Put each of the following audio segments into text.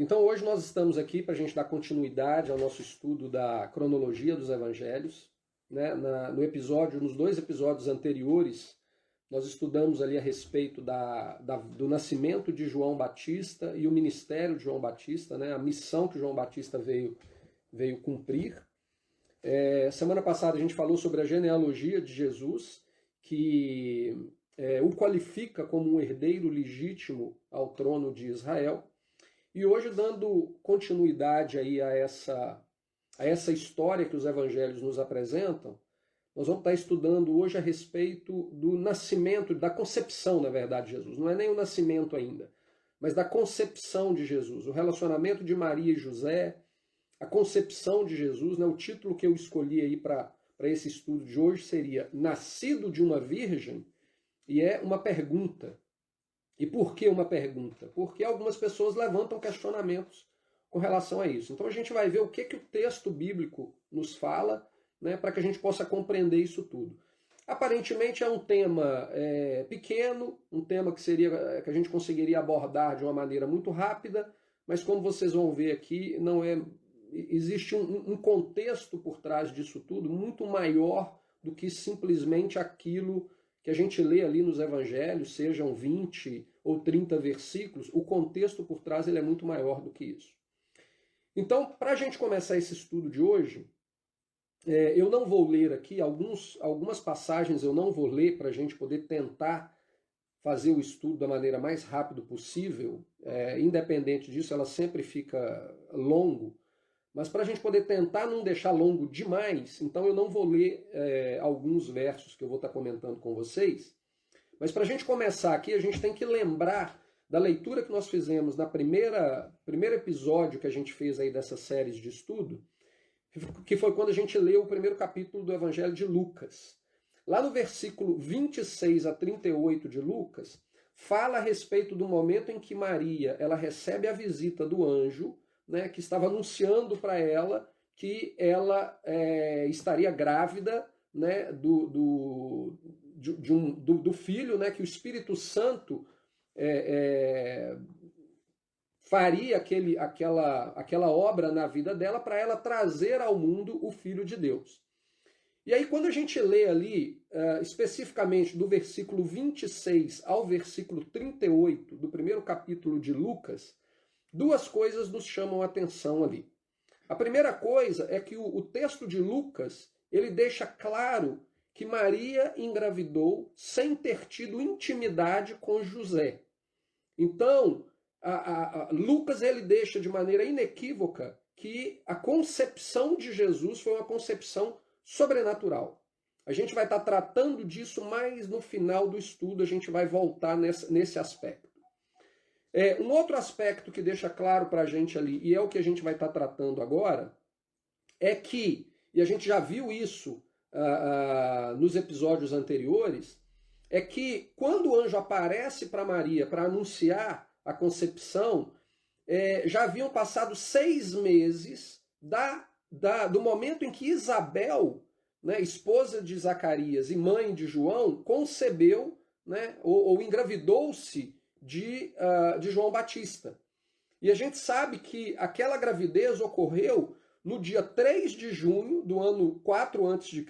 Então hoje nós estamos aqui para a gente dar continuidade ao nosso estudo da cronologia dos evangelhos. Né? Nos dois episódios anteriores, nós estudamos ali a respeito do nascimento de João Batista e o ministério de João Batista, né? A missão que João Batista veio cumprir. Semana passada a gente falou sobre a genealogia de Jesus, que o qualifica como um herdeiro legítimo ao trono de Israel. E hoje, dando continuidade aí a essa história que os evangelhos nos apresentam, nós vamos estar estudando hoje a respeito do nascimento, da concepção, na verdade, de Jesus. Não é nem o nascimento ainda, mas da concepção de Jesus, o relacionamento de Maria e José, a concepção de Jesus. Né? O título que eu escolhi aí para esse estudo de hoje seria Nascido de uma Virgem, e é uma pergunta. E por que uma pergunta? Porque algumas pessoas levantam questionamentos com relação a isso. Então a gente vai ver o que o texto bíblico nos fala, né, para que a gente possa compreender isso tudo. Aparentemente é um tema pequeno, um tema que a gente conseguiria abordar de uma maneira muito rápida, mas como vocês vão ver aqui, existe um contexto por trás disso tudo muito maior do que simplesmente aquilo que a gente lê ali nos evangelhos, sejam 20 ou 30 versículos. O contexto por trás ele é muito maior do que isso. Então, para a gente começar esse estudo de hoje, eu não vou ler aqui, algumas passagens eu não vou ler para a gente poder tentar fazer o estudo da maneira mais rápida possível. Independente disso, ela sempre fica longo, mas para a gente poder tentar não deixar longo demais, então eu não vou ler alguns versos que eu vou estar comentando com vocês. Mas para a gente começar aqui, a gente tem que lembrar da leitura que nós fizemos na primeiro episódio que a gente fez aí dessas séries de estudo, que foi quando a gente leu o primeiro capítulo do Evangelho de Lucas. Lá no versículo 26 a 38 de Lucas, fala a respeito do momento em que Maria ela recebe a visita do anjo, né, que estava anunciando para ela que ela estaria grávida, né, do filho, né, que o Espírito Santo faria aquela obra na vida dela para ela trazer ao mundo o Filho de Deus. E aí quando a gente lê ali, especificamente do versículo 26 ao versículo 38 do primeiro capítulo de Lucas, duas coisas nos chamam a atenção ali. A primeira coisa é que o texto de Lucas, ele deixa claro que Maria engravidou sem ter tido intimidade com José. Então, Lucas ele deixa de maneira inequívoca que a concepção de Jesus foi uma concepção sobrenatural. A gente vai estar tratando disso mais no final do estudo, a gente vai voltar nesse aspecto. Um outro aspecto que deixa claro para a gente ali, e é o que a gente vai estar tratando agora, é que, e a gente já viu isso nos episódios anteriores, é que quando o anjo aparece para Maria para anunciar a concepção, já haviam passado 6 meses do momento em que Isabel, né, esposa de Zacarias e mãe de João, concebeu, né, ou engravidou-se de João Batista. E a gente sabe que aquela gravidez ocorreu no dia 3 de junho do ano 4 a.C.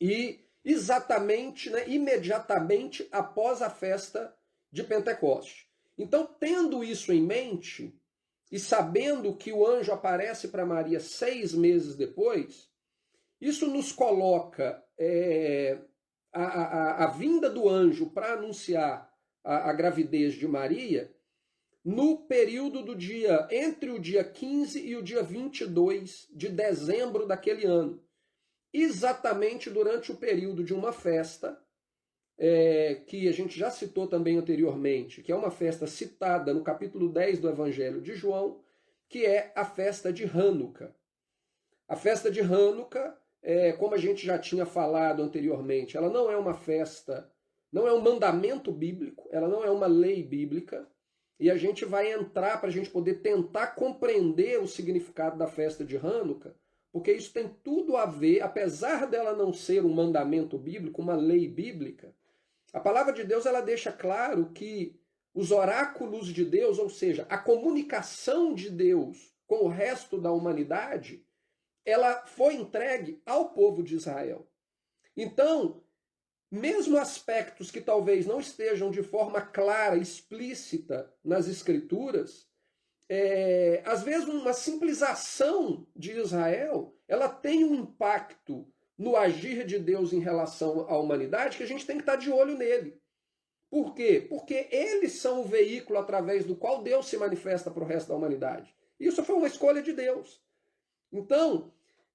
e exatamente, né, imediatamente após a festa de Pentecoste. Então, tendo isso em mente e sabendo que o anjo aparece para Maria 6 meses depois, isso nos coloca a vinda do anjo para anunciar a gravidez de Maria no período entre o dia 15 e o dia 22 de dezembro daquele ano. Exatamente durante o período de uma festa, que a gente já citou também anteriormente, que é uma festa citada no capítulo 10 do Evangelho de João, que é a festa de Hanukkah. A festa de Hanukkah, como a gente já tinha falado anteriormente, ela não é uma festa, não é um mandamento bíblico, ela não é uma lei bíblica, e a gente vai entrar para a gente poder tentar compreender o significado da festa de Hanukkah, porque isso tem tudo a ver, apesar dela não ser um mandamento bíblico, uma lei bíblica, a palavra de Deus ela deixa claro que os oráculos de Deus, ou seja, a comunicação de Deus com o resto da humanidade, ela foi entregue ao povo de Israel. Então, mesmo aspectos que talvez não estejam de forma clara, explícita nas Escrituras, às vezes uma simples ação de Israel, ela tem um impacto no agir de Deus em relação à humanidade que a gente tem que estar de olho nele. Por quê? Porque eles são o veículo através do qual Deus se manifesta para o resto da humanidade. Isso foi uma escolha de Deus. Então,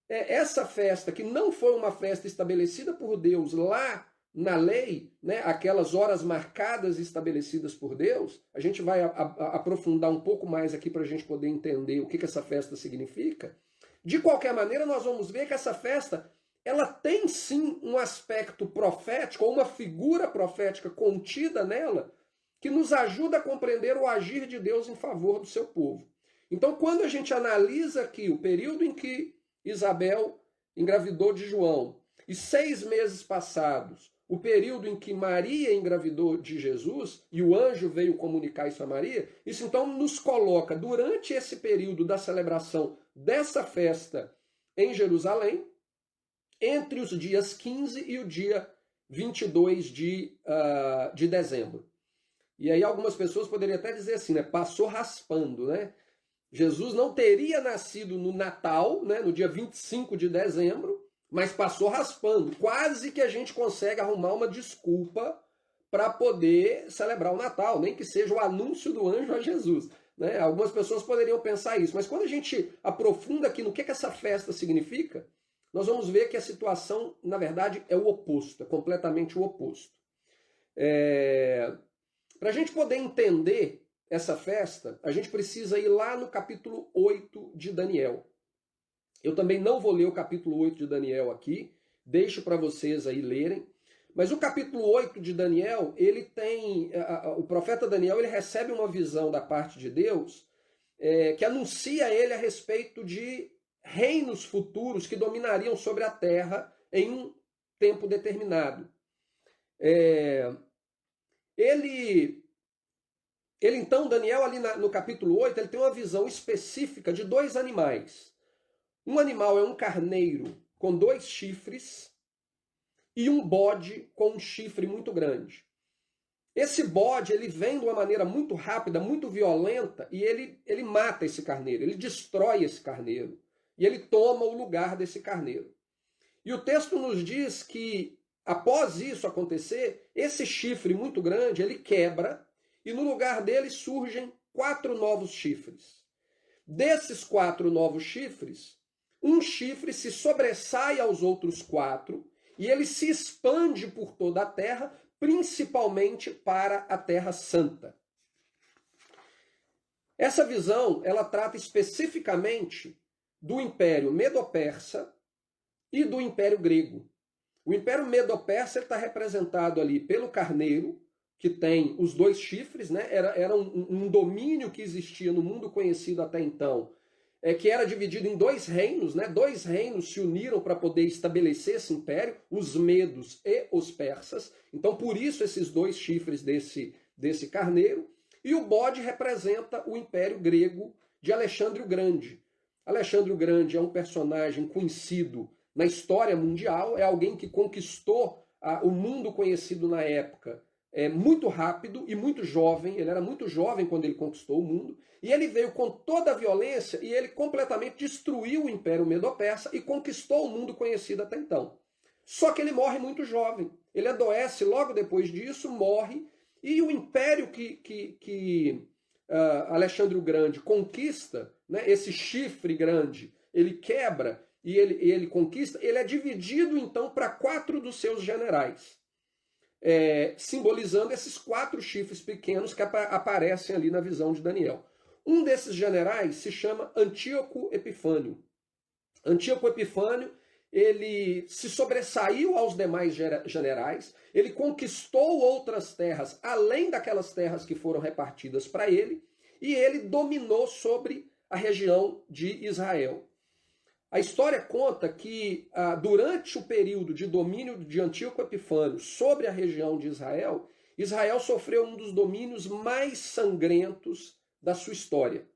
essa festa, que não foi uma festa estabelecida por Deus lá na lei, né, aquelas horas marcadas estabelecidas por Deus, a gente vai aprofundar um pouco mais aqui para a gente poder entender o que essa festa significa. De qualquer maneira, nós vamos ver que essa festa, ela tem sim um aspecto profético, ou uma figura profética contida nela, que nos ajuda a compreender o agir de Deus em favor do seu povo. Então, quando a gente analisa aqui o período em que Isabel engravidou de João, e 6 meses passados, o período em que Maria engravidou de Jesus, e o anjo veio comunicar isso a Maria, isso então nos coloca, durante esse período da celebração dessa festa em Jerusalém, entre os dias 15 e o dia 22 de dezembro. E aí algumas pessoas poderiam até dizer assim, né? Passou raspando, né? Jesus não teria nascido no Natal, né, no dia 25 de dezembro, mas passou raspando. Quase que a gente consegue arrumar uma desculpa para poder celebrar o Natal, nem que seja o anúncio do anjo a Jesus. Né? Algumas pessoas poderiam pensar isso, mas quando a gente aprofunda aqui no que essa festa significa, nós vamos ver que a situação, na verdade, é o oposto, é completamente o oposto. Para a gente poder entender essa festa, a gente precisa ir lá no capítulo 8 de Daniel. Eu também não vou ler o capítulo 8 de Daniel aqui, deixo para vocês aí lerem. Mas o capítulo 8 de Daniel, ele tem, o profeta Daniel, ele recebe uma visão da parte de Deus que anuncia a ele a respeito de reinos futuros que dominariam sobre a terra em um tempo determinado. Então, Daniel, ali no capítulo 8, ele tem uma visão específica de 2 animais. Um animal é um carneiro com 2 chifres e um bode com um chifre muito grande. Esse bode, ele vem de uma maneira muito rápida, muito violenta, e ele mata esse carneiro, ele destrói esse carneiro, e ele toma o lugar desse carneiro. E o texto nos diz que, após isso acontecer, esse chifre muito grande, ele quebra, e no lugar dele surgem 4 novos chifres. Desses 4 novos chifres, um chifre se sobressai aos outros 4 e ele se expande por toda a terra, principalmente para a Terra Santa. Essa visão, ela trata especificamente do Império Medo-Persa e do Império Grego. O Império Medo-Persa está representado ali pelo carneiro, que tem os 2 chifres, né? Era um domínio que existia no mundo conhecido até então, que era dividido em 2 reinos, né? 2 reinos se uniram para poder estabelecer esse império, os medos e os persas. Então, por isso, esses 2 chifres desse carneiro. E o bode representa o Império Grego de Alexandre o Grande. Alexandre o Grande é um personagem conhecido na história mundial, é alguém que conquistou o mundo conhecido na época muito rápido e muito jovem. Ele era muito jovem quando ele conquistou o mundo, e ele veio com toda a violência e ele completamente destruiu o Império Medo-Persa e conquistou o mundo conhecido até então. Só que ele morre muito jovem, ele adoece logo depois disso, morre, e o império que Alexandre o Grande conquista, né, esse chifre grande, ele quebra e ele conquista, ele é dividido então para 4 dos seus generais. Simbolizando esses 4 chifres pequenos que aparecem ali na visão de Daniel. Um desses generais se chama Antíoco Epifânio. Antíoco Epifânio, ele se sobressaiu aos demais generais, ele conquistou outras terras, além daquelas terras que foram repartidas para ele, e ele dominou sobre a região de Israel. A história conta que durante o período de domínio de Antíoco Epifânio sobre a região de Israel, Israel sofreu um dos domínios mais sangrentos da sua história.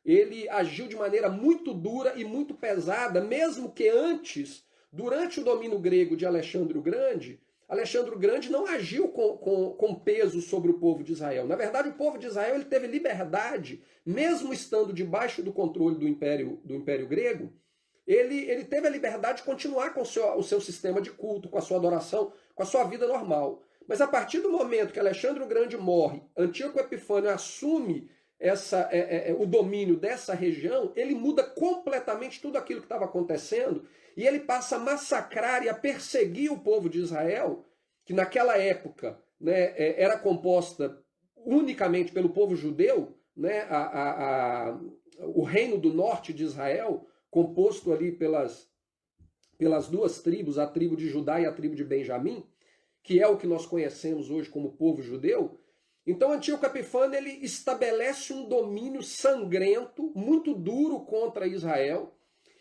Ele agiu de maneira muito dura e muito pesada, mesmo que antes, durante o domínio grego de Alexandre o Grande não agiu com peso sobre o povo de Israel. Na verdade, o povo de Israel ele teve liberdade, mesmo estando debaixo do controle do Império Grego, ele teve a liberdade de continuar com o seu sistema de culto, com a sua adoração, com a sua vida normal. Mas a partir do momento que Alexandre o Grande morre, Antíoco Epifânio assume o domínio dessa região, ele muda completamente tudo aquilo que estava acontecendo e ele passa a massacrar e a perseguir o povo de Israel, que naquela época, né, era composta unicamente pelo povo judeu, né, o reino do norte de Israel, composto ali pelas duas tribos, a tribo de Judá e a tribo de Benjamim, que é o que nós conhecemos hoje como povo judeu. Então Antíoco Epifânio ele estabelece um domínio sangrento, muito duro contra Israel,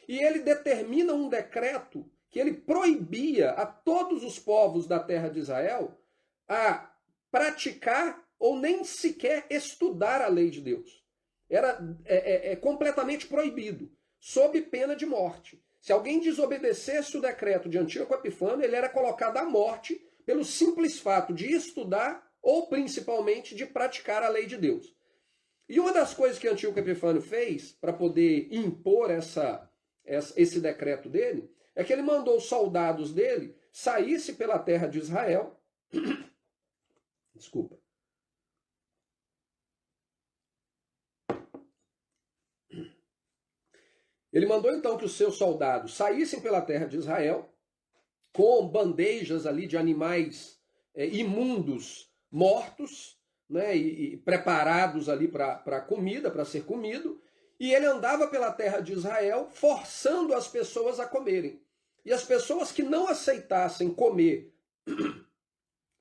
e ele determina um decreto que ele proibia a todos os povos da terra de Israel a praticar ou nem sequer estudar a lei de Deus. Era completamente proibido, sob pena de morte. Se alguém desobedecesse o decreto de Antíoco Epifânio, ele era colocado à morte pelo simples fato de estudar ou principalmente de praticar a lei de Deus. E uma das coisas que Antíoco Epifânio fez para poder impor esse decreto dele, é que ele mandou os soldados dele saísse pela terra de Israel. Desculpa. Ele mandou então que os seus soldados saíssem pela terra de Israel com bandejas ali de animais imundos mortos, né, e preparados ali para comida, para ser comido, e ele andava pela terra de Israel forçando as pessoas a comerem. E as pessoas que não aceitassem comer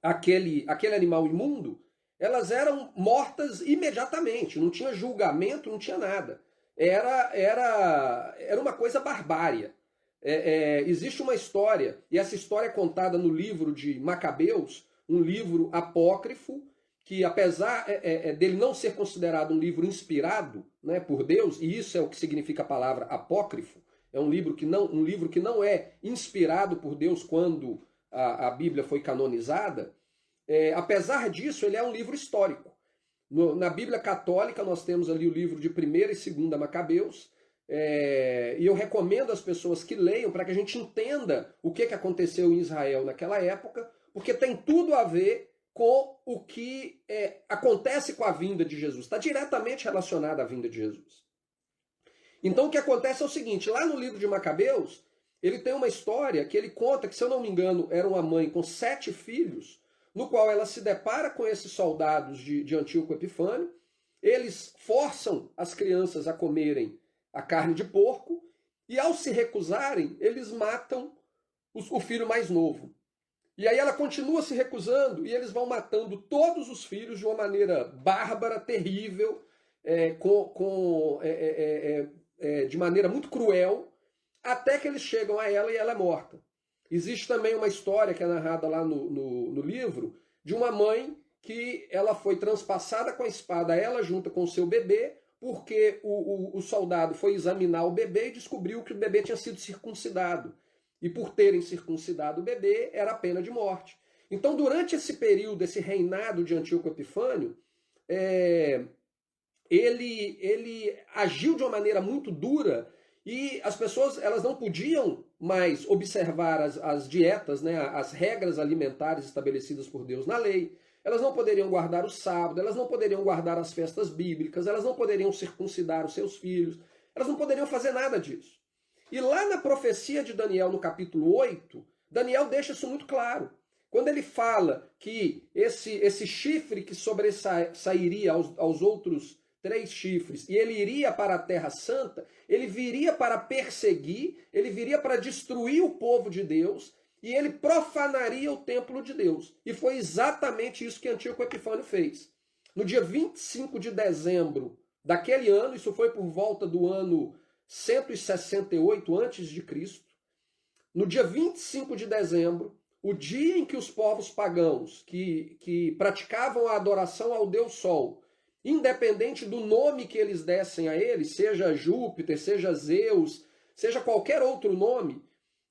aquele animal imundo, elas eram mortas imediatamente, não tinha julgamento, não tinha nada. Era uma coisa barbária. Existe uma história, e essa história é contada no livro de Macabeus, um livro apócrifo, que apesar dele não ser considerado um livro inspirado, né, por Deus, e isso é o que significa a palavra apócrifo, é um livro que não é inspirado por Deus quando a Bíblia foi canonizada, apesar disso, ele é um livro histórico. Na Bíblia católica nós temos ali o livro de 1ª e 2ª Macabeus, e eu recomendo às pessoas que leiam para que a gente entenda o que aconteceu em Israel naquela época, porque tem tudo a ver com o que acontece com a vinda de Jesus. Está diretamente relacionado à vinda de Jesus. Então o que acontece é o seguinte, lá no livro de Macabeus, ele tem uma história que ele conta que, se eu não me engano, era uma mãe com 7 filhos, no qual ela se depara com esses soldados de Antíoco Epifânio, eles forçam as crianças a comerem a carne de porco, e ao se recusarem, eles matam o filho mais novo. E aí ela continua se recusando, e eles vão matando todos os filhos de uma maneira bárbara, terrível, de maneira muito cruel, até que eles chegam a ela e ela é morta. Existe também uma história que é narrada lá no livro, de uma mãe que ela foi transpassada com a espada, ela junto com o seu bebê, porque o soldado foi examinar o bebê e descobriu que o bebê tinha sido circuncidado. E por terem circuncidado o bebê, era a pena de morte. Então, durante esse período, esse reinado de Antíoco Epifânio, ele agiu de uma maneira muito dura, e as pessoas elas não podiam mais observar as dietas, né, as regras alimentares estabelecidas por Deus na lei. Elas não poderiam guardar o sábado, elas não poderiam guardar as festas bíblicas, elas não poderiam circuncidar os seus filhos, elas não poderiam fazer nada disso. E lá na profecia de Daniel, no capítulo 8, Daniel deixa isso muito claro. Quando ele fala que esse chifre que sobressairia aos outros 3 chifres, e ele iria para a Terra Santa, ele viria para perseguir, ele viria para destruir o povo de Deus, e ele profanaria o templo de Deus. E foi exatamente isso que Antíoco Epifânio fez. No dia 25 de dezembro daquele ano, isso foi por volta do ano 168 a.C., no dia 25 de dezembro, o dia em que os povos pagãos que praticavam a adoração ao Deus Sol, independente do nome que eles dessem a ele, seja Júpiter, seja Zeus, seja qualquer outro nome,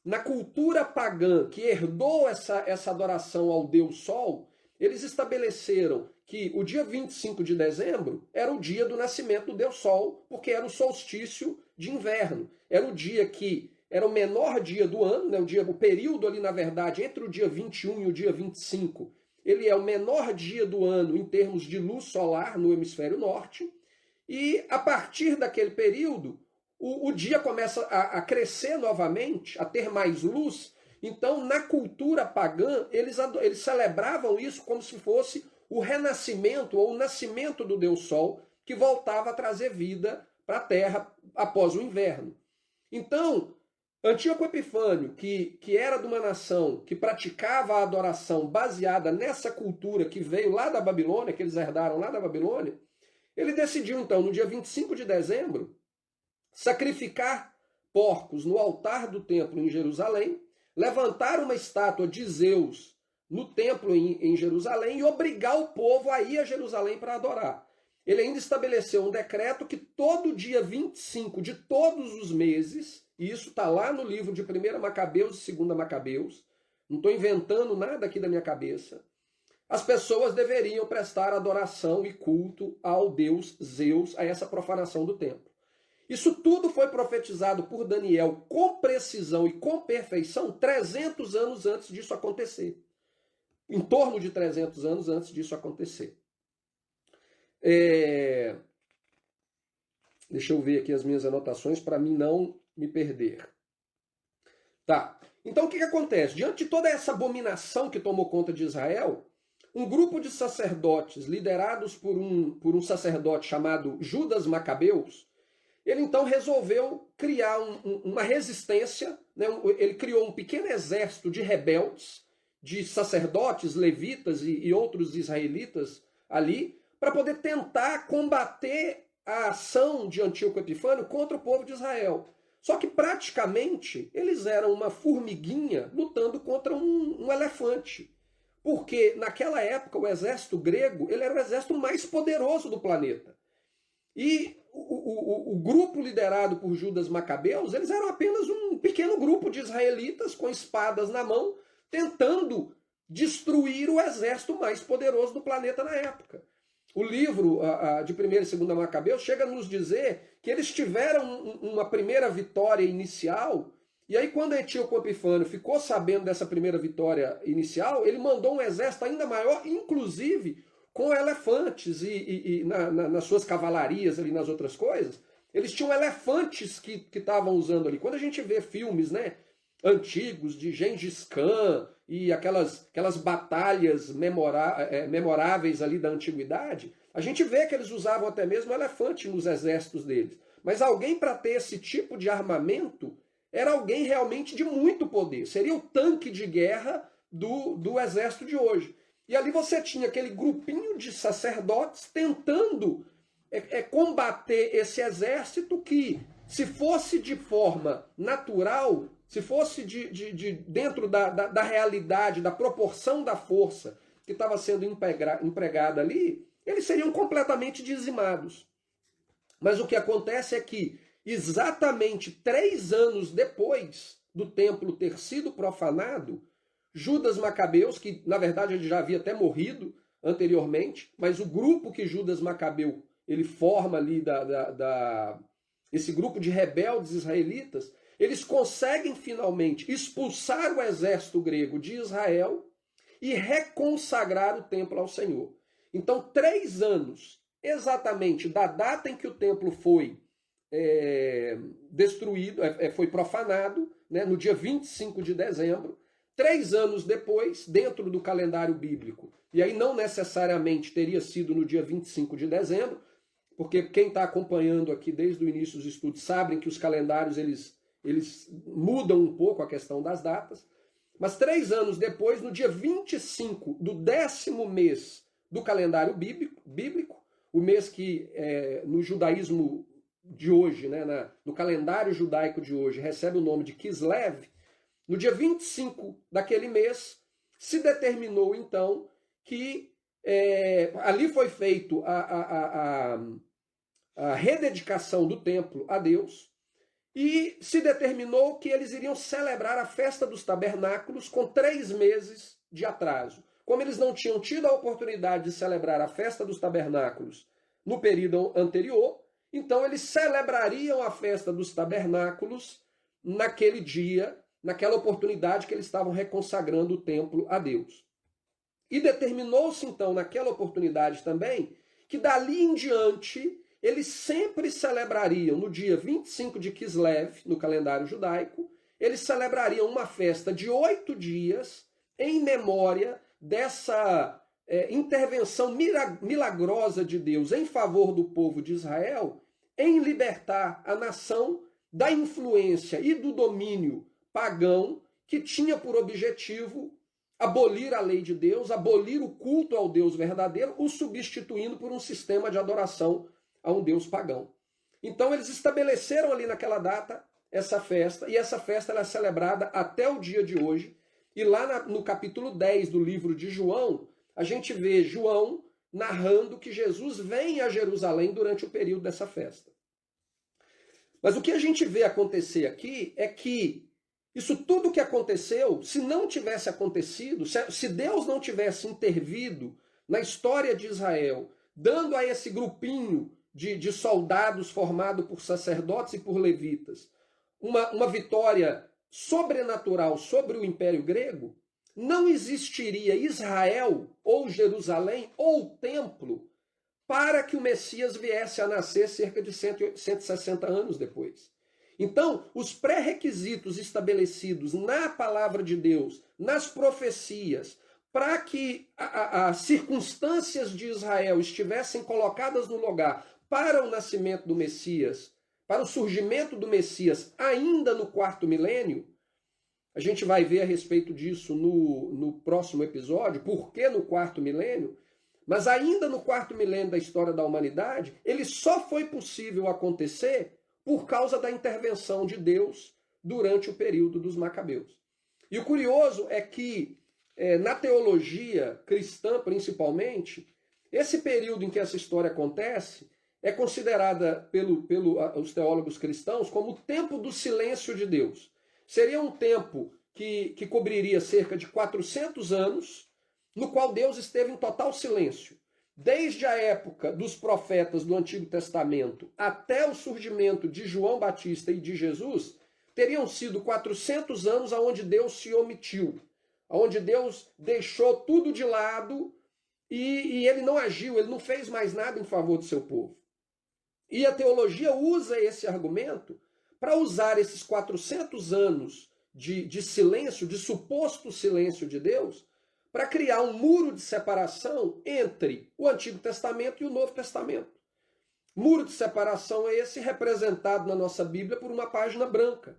na cultura pagã que herdou essa adoração ao Deus Sol, eles estabeleceram que o dia 25 de dezembro era o dia do nascimento do Deus Sol, porque era o solstício de inverno. Era o dia que era o menor dia do ano, né? O período ali, na verdade, entre o dia 21 e o dia 25, ele é o menor dia do ano em termos de luz solar no hemisfério norte, e a partir daquele período, o dia começa a crescer novamente, a ter mais luz. Então, na cultura pagã, eles celebravam isso como se fosse o renascimento ou o nascimento do Deus Sol, que voltava a trazer vida para a Terra após o inverno. Então, Antíoco Epifânio, que era de uma nação que praticava a adoração baseada nessa cultura que veio lá da Babilônia, que eles herdaram lá da Babilônia, ele decidiu, então, no dia 25 de dezembro, sacrificar porcos no altar do templo em Jerusalém, levantar uma estátua de Zeus no templo em Jerusalém e obrigar o povo a ir a Jerusalém para adorar. Ele ainda estabeleceu um decreto que todo dia 25 de todos os meses, e isso está lá no livro de 1 Macabeus e 2 Macabeus, não estou inventando nada aqui da minha cabeça, as pessoas deveriam prestar adoração e culto ao deus Zeus, a essa profanação do templo. Isso tudo foi profetizado por Daniel com precisão e com perfeição 300 anos antes disso acontecer. Em torno de 300 anos antes disso acontecer. Deixa eu ver aqui as minhas anotações para mim não me perder. Tá. Então o que acontece? Diante de toda essa abominação que tomou conta de Israel, um grupo de sacerdotes liderados por um sacerdote chamado Judas Macabeus, ele então resolveu criar uma resistência, né? Ele criou um pequeno exército de rebeldes, de sacerdotes, levitas e outros israelitas ali, para poder tentar combater a ação de Antíoco Epifânio contra o povo de Israel. Só que praticamente eles eram uma formiguinha lutando contra um elefante. Porque naquela época o exército grego ele era o exército mais poderoso do planeta. E o grupo liderado por Judas Macabeus, eles eram apenas um pequeno grupo de israelitas com espadas na mão, tentando destruir o exército mais poderoso do planeta na época. O livro de 1 e 2 Macabeus chega a nos dizer que eles tiveram uma primeira vitória inicial, e aí quando Antíoco Epifânio ficou sabendo dessa primeira vitória inicial, ele mandou um exército ainda maior, inclusive com elefantes e nas suas cavalarias ali, nas outras coisas, eles tinham elefantes que estavam usando ali. Quando a gente vê filmes, né, antigos de Gengis Khan e aquelas batalhas memoráveis ali da antiguidade, a gente vê que eles usavam até mesmo elefante nos exércitos deles. Mas alguém para ter esse tipo de armamento era alguém realmente de muito poder. Seria o tanque de guerra do exército de hoje. E ali você tinha aquele grupinho de sacerdotes tentando combater esse exército que, se fosse de forma natural, se fosse dentro da realidade, da proporção da força que estava sendo empregada ali, eles seriam completamente dizimados. Mas o que acontece é que, exatamente 3 anos depois do templo ter sido profanado, Judas Macabeus, que na verdade ele já havia até morrido anteriormente, mas o grupo que Judas Macabeu ele forma ali, esse grupo de rebeldes israelitas, eles conseguem finalmente expulsar o exército grego de Israel e reconsagrar o templo ao Senhor. Então, 3 anos exatamente da data em que o templo foi destruído, foi profanado, né, no dia 25 de dezembro, 3 anos depois, dentro do calendário bíblico, e aí não necessariamente teria sido no dia 25 de dezembro, porque quem está acompanhando aqui desde o início dos estudos sabem que os calendários eles mudam um pouco a questão das datas, mas 3 anos depois, no dia 25 do 10º mês do calendário bíblico, o mês que no judaísmo de hoje, né, no calendário judaico de hoje, recebe o nome de Kislev, no dia 25 daquele mês, se determinou então que ali foi feito a rededicação do templo a Deus, e se determinou que eles iriam celebrar a festa dos tabernáculos com 3 meses de atraso. Como eles não tinham tido a oportunidade de celebrar a festa dos tabernáculos no período anterior, então eles celebrariam a festa dos tabernáculos naquele dia, naquela oportunidade que eles estavam reconsagrando o templo a Deus. E determinou-se então naquela oportunidade também que dali em diante eles sempre celebrariam no dia 25 de Kislev, no calendário judaico, eles celebrariam uma festa de 8 dias em memória dessa intervenção milagrosa de Deus em favor do povo de Israel, em libertar a nação da influência e do domínio pagão que tinha por objetivo abolir a lei de Deus, abolir o culto ao Deus verdadeiro, o substituindo por um sistema de adoração a um Deus pagão. Então eles estabeleceram ali naquela data essa festa, e essa festa ela é celebrada até o dia de hoje. E lá no capítulo 10 do livro de João, a gente vê João narrando que Jesus vem a Jerusalém durante o período dessa festa. Mas o que a gente vê acontecer aqui é que isso tudo que aconteceu, se não tivesse acontecido, se Deus não tivesse intervido na história de Israel, dando a esse grupinho de soldados formado por sacerdotes e por levitas uma vitória sobrenatural sobre o Império Grego, não existiria Israel ou Jerusalém ou templo para que o Messias viesse a nascer cerca de 160 anos depois. Então, os pré-requisitos estabelecidos na palavra de Deus, nas profecias, para que as circunstâncias de Israel estivessem colocadas no lugar para o nascimento do Messias, para o surgimento do Messias ainda no 4º milênio, a gente vai ver a respeito disso no próximo episódio, por que no 4º milênio, mas ainda no 4º milênio da história da humanidade, ele só foi possível acontecer por causa da intervenção de Deus durante o período dos Macabeus. E o curioso é que, na teologia cristã principalmente, esse período em que essa história acontece é considerada pelos teólogos cristãos como o tempo do silêncio de Deus. Seria um tempo que cobriria cerca de 400 anos, no qual Deus esteve em total silêncio. Desde a época dos profetas do Antigo Testamento até o surgimento de João Batista e de Jesus, teriam sido 400 anos onde Deus se omitiu, onde Deus deixou tudo de lado e ele não agiu, ele não fez mais nada em favor do seu povo. E a teologia usa esse argumento para usar esses 400 anos de silêncio, de suposto silêncio de Deus, para criar um muro de separação entre o Antigo Testamento e o Novo Testamento. Muro de separação é esse representado na nossa Bíblia por uma página branca.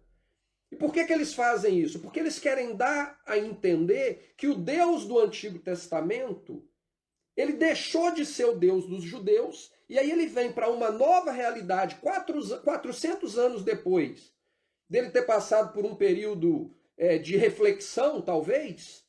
E por que eles fazem isso? Porque eles querem dar a entender que o Deus do Antigo Testamento, ele deixou de ser o Deus dos judeus, e aí ele vem para uma nova realidade, 400 anos depois dele ter passado por um período de reflexão, talvez,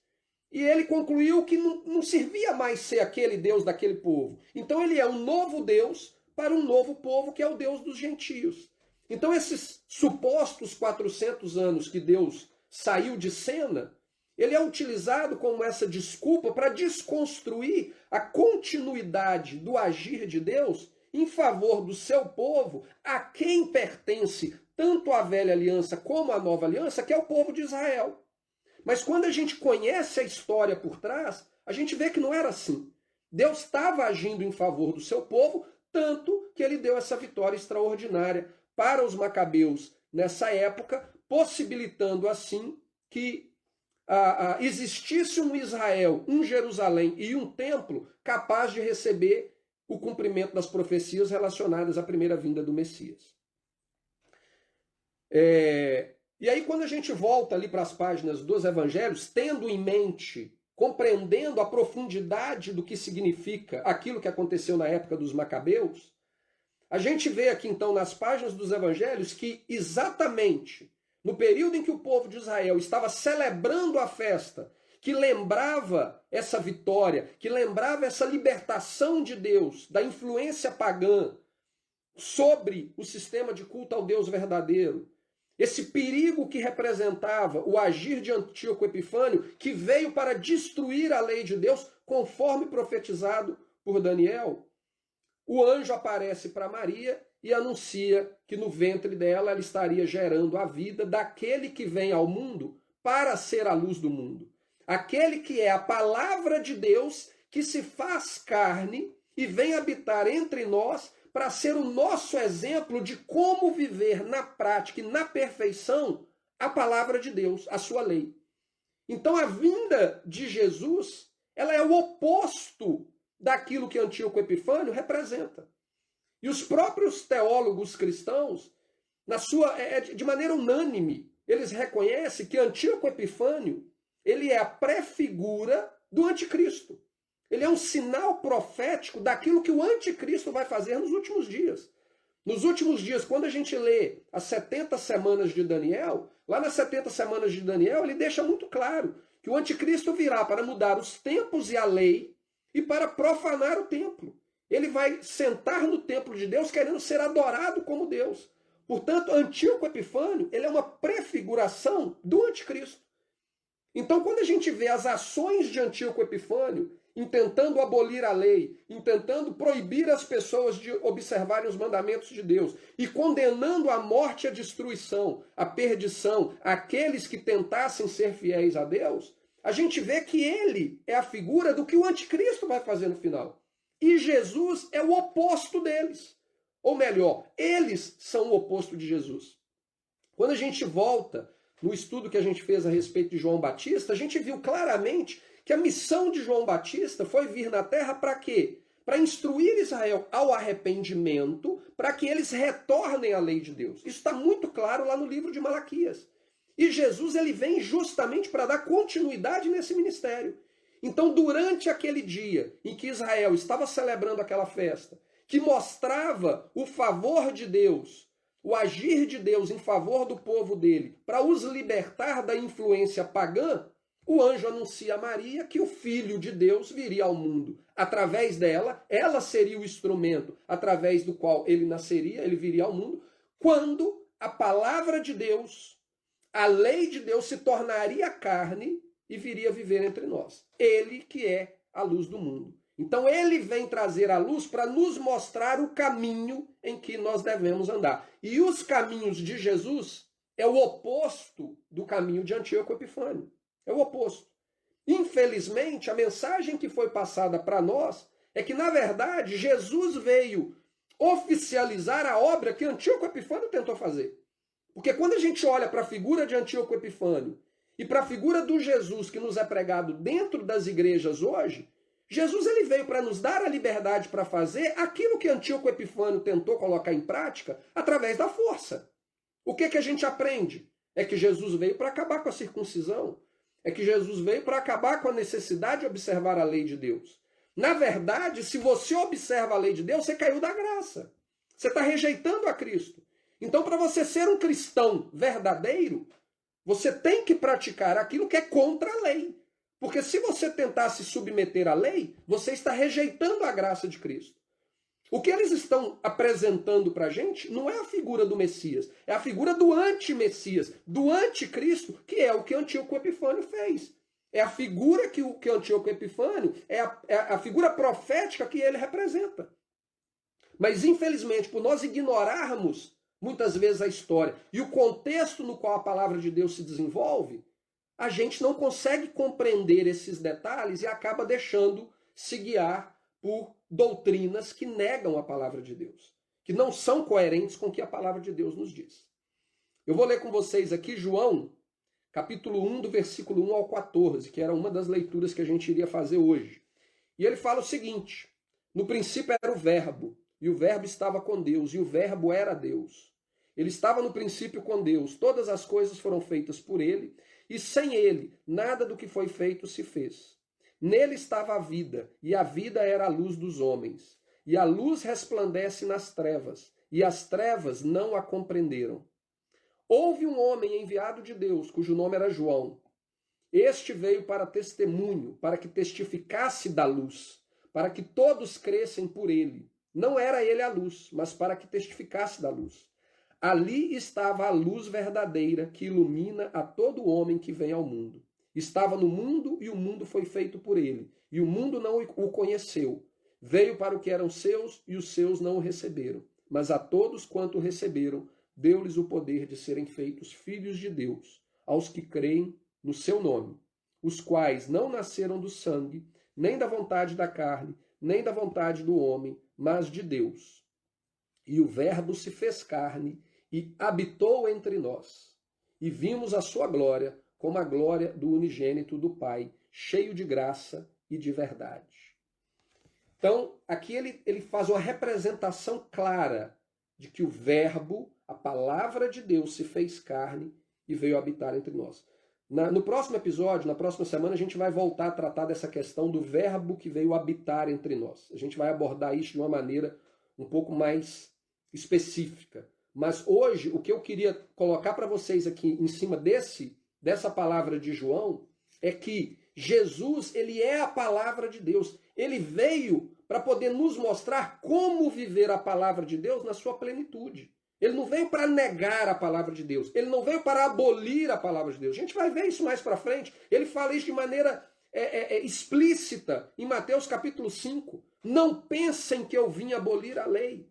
e ele concluiu que não servia mais ser aquele Deus daquele povo. Então ele é um novo Deus para um novo povo, que é o Deus dos gentios. Então esses supostos 400 anos que Deus saiu de cena, ele é utilizado como essa desculpa para desconstruir a continuidade do agir de Deus em favor do seu povo, a quem pertence tanto a velha aliança como a nova aliança, que é o povo de Israel. Mas quando a gente conhece a história por trás, a gente vê que não era assim. Deus estava agindo em favor do seu povo, tanto que ele deu essa vitória extraordinária para os macabeus nessa época, possibilitando assim que existisse um Israel, um Jerusalém e um templo capaz de receber o cumprimento das profecias relacionadas à primeira vinda do Messias. E aí, quando a gente volta ali para as páginas dos evangelhos, tendo em mente, compreendendo a profundidade do que significa aquilo que aconteceu na época dos macabeus, a gente vê aqui então nas páginas dos evangelhos que exatamente no período em que o povo de Israel estava celebrando a festa que lembrava essa vitória, que lembrava essa libertação de Deus da influência pagã sobre o sistema de culto ao Deus verdadeiro. Esse perigo que representava o agir de Antíoco Epifânio, que veio para destruir a lei de Deus, conforme profetizado por Daniel. O anjo aparece para Maria e anuncia que no ventre dela ela estaria gerando a vida daquele que vem ao mundo para ser a luz do mundo. Aquele que é a palavra de Deus que se faz carne e vem habitar entre nós para ser o nosso exemplo de como viver na prática e na perfeição a palavra de Deus, a sua lei. Então a vinda de Jesus, ela é o oposto daquilo que Antíoco Epifânio representa. E os próprios teólogos cristãos, de maneira unânime, eles reconhecem que Antíoco Epifânio, ele é a pré-figura do anticristo. Ele é um sinal profético daquilo que o anticristo vai fazer nos últimos dias. Nos últimos dias, quando a gente lê as 70 semanas de Daniel, lá nas 70 semanas de Daniel, ele deixa muito claro que o anticristo virá para mudar os tempos e a lei e para profanar o templo. Ele vai sentar no templo de Deus querendo ser adorado como Deus. Portanto, Antíoco Epifânio, ele é uma prefiguração do anticristo. Então, quando a gente vê as ações de Antíoco Epifânio, intentando abolir a lei, intentando proibir as pessoas de observarem os mandamentos de Deus e condenando a morte e a destruição, a perdição, aqueles que tentassem ser fiéis a Deus, a gente vê que ele é a figura do que o anticristo vai fazer no final. E Jesus é o oposto deles. Ou melhor, eles são o oposto de Jesus. Quando a gente volta no estudo que a gente fez a respeito de João Batista, a gente viu claramente que a missão de João Batista foi vir na terra para quê? Para instruir Israel ao arrependimento, para que eles retornem à lei de Deus. Isso está muito claro lá no livro de Malaquias. E Jesus, ele vem justamente para dar continuidade nesse ministério. Então, durante aquele dia em que Israel estava celebrando aquela festa, que mostrava o favor de Deus, o agir de Deus em favor do povo dele, para os libertar da influência pagã, o anjo anuncia a Maria que o Filho de Deus viria ao mundo. Através dela, ela seria o instrumento através do qual ele nasceria, ele viria ao mundo, quando a palavra de Deus, a lei de Deus se tornaria carne e viria viver entre nós. Ele que é a luz do mundo. Então ele vem trazer a luz para nos mostrar o caminho em que nós devemos andar. E os caminhos de Jesus é o oposto do caminho de Antíoco Epifânio. É o oposto. Infelizmente, a mensagem que foi passada para nós é que, na verdade, Jesus veio oficializar a obra que Antíoco Epifânio tentou fazer. Porque quando a gente olha para a figura de Antíoco Epifânio e para a figura do Jesus que nos é pregado dentro das igrejas hoje, Jesus ele veio para nos dar a liberdade para fazer aquilo que Antíoco Epifânio tentou colocar em prática através da força. O que a gente aprende? É que Jesus veio para acabar com a circuncisão. É que Jesus veio para acabar com a necessidade de observar a lei de Deus. Na verdade, se você observa a lei de Deus, você caiu da graça. Você está rejeitando a Cristo. Então, para você ser um cristão verdadeiro, você tem que praticar aquilo que é contra a lei. Porque se você tentar se submeter à lei, você está rejeitando a graça de Cristo. O que eles estão apresentando para a gente não é a figura do Messias, é a figura do anti-Messias, do anticristo, que é o que Antíoco Epifânio fez. É a figura que Antíoco Epifânio, é a figura profética que ele representa. Mas, infelizmente, por nós ignorarmos muitas vezes a história e o contexto no qual a palavra de Deus se desenvolve, a gente não consegue compreender esses detalhes e acaba deixando se guiar por doutrinas que negam a palavra de Deus, que não são coerentes com o que a palavra de Deus nos diz. Eu vou ler com vocês aqui João, capítulo 1, do versículo 1 ao 14, que era uma das leituras que a gente iria fazer hoje. E ele fala o seguinte: no princípio era o verbo, e o verbo estava com Deus, e o verbo era Deus. Ele estava no princípio com Deus, todas as coisas foram feitas por ele, e sem ele nada do que foi feito se fez. Nele estava a vida, e a vida era a luz dos homens. E a luz resplandece nas trevas, e as trevas não a compreenderam. Houve um homem enviado de Deus, cujo nome era João. Este veio para testemunho, para que testificasse da luz, para que todos crescem por ele. Não era ele a luz, mas para que testificasse da luz. Ali estava a luz verdadeira que ilumina a todo homem que vem ao mundo. Estava no mundo e o mundo foi feito por ele, e o mundo não o conheceu. Veio para o que eram seus e os seus não o receberam. Mas a todos quanto o receberam, deu-lhes o poder de serem feitos filhos de Deus, aos que creem no seu nome, os quais não nasceram do sangue, nem da vontade da carne, nem da vontade do homem, mas de Deus. E o Verbo se fez carne e habitou entre nós. E vimos a sua glória, como a glória do unigênito do Pai, cheio de graça e de verdade. Então, aqui ele faz uma representação clara de que o Verbo, a palavra de Deus, se fez carne e veio habitar entre nós. No próximo episódio, na próxima semana, a gente vai voltar a tratar dessa questão do Verbo que veio habitar entre nós. A gente vai abordar isso de uma maneira um pouco mais específica. Mas hoje, o que eu queria colocar para vocês aqui em cima dessa palavra de João é que Jesus, ele é a palavra de Deus. Ele veio para poder nos mostrar como viver a palavra de Deus na sua plenitude. Ele não veio para negar a palavra de Deus. Ele não veio para abolir a palavra de Deus. A gente vai ver isso mais para frente. Ele fala isso de maneira explícita em Mateus capítulo 5. Não pensem que eu vim abolir a lei.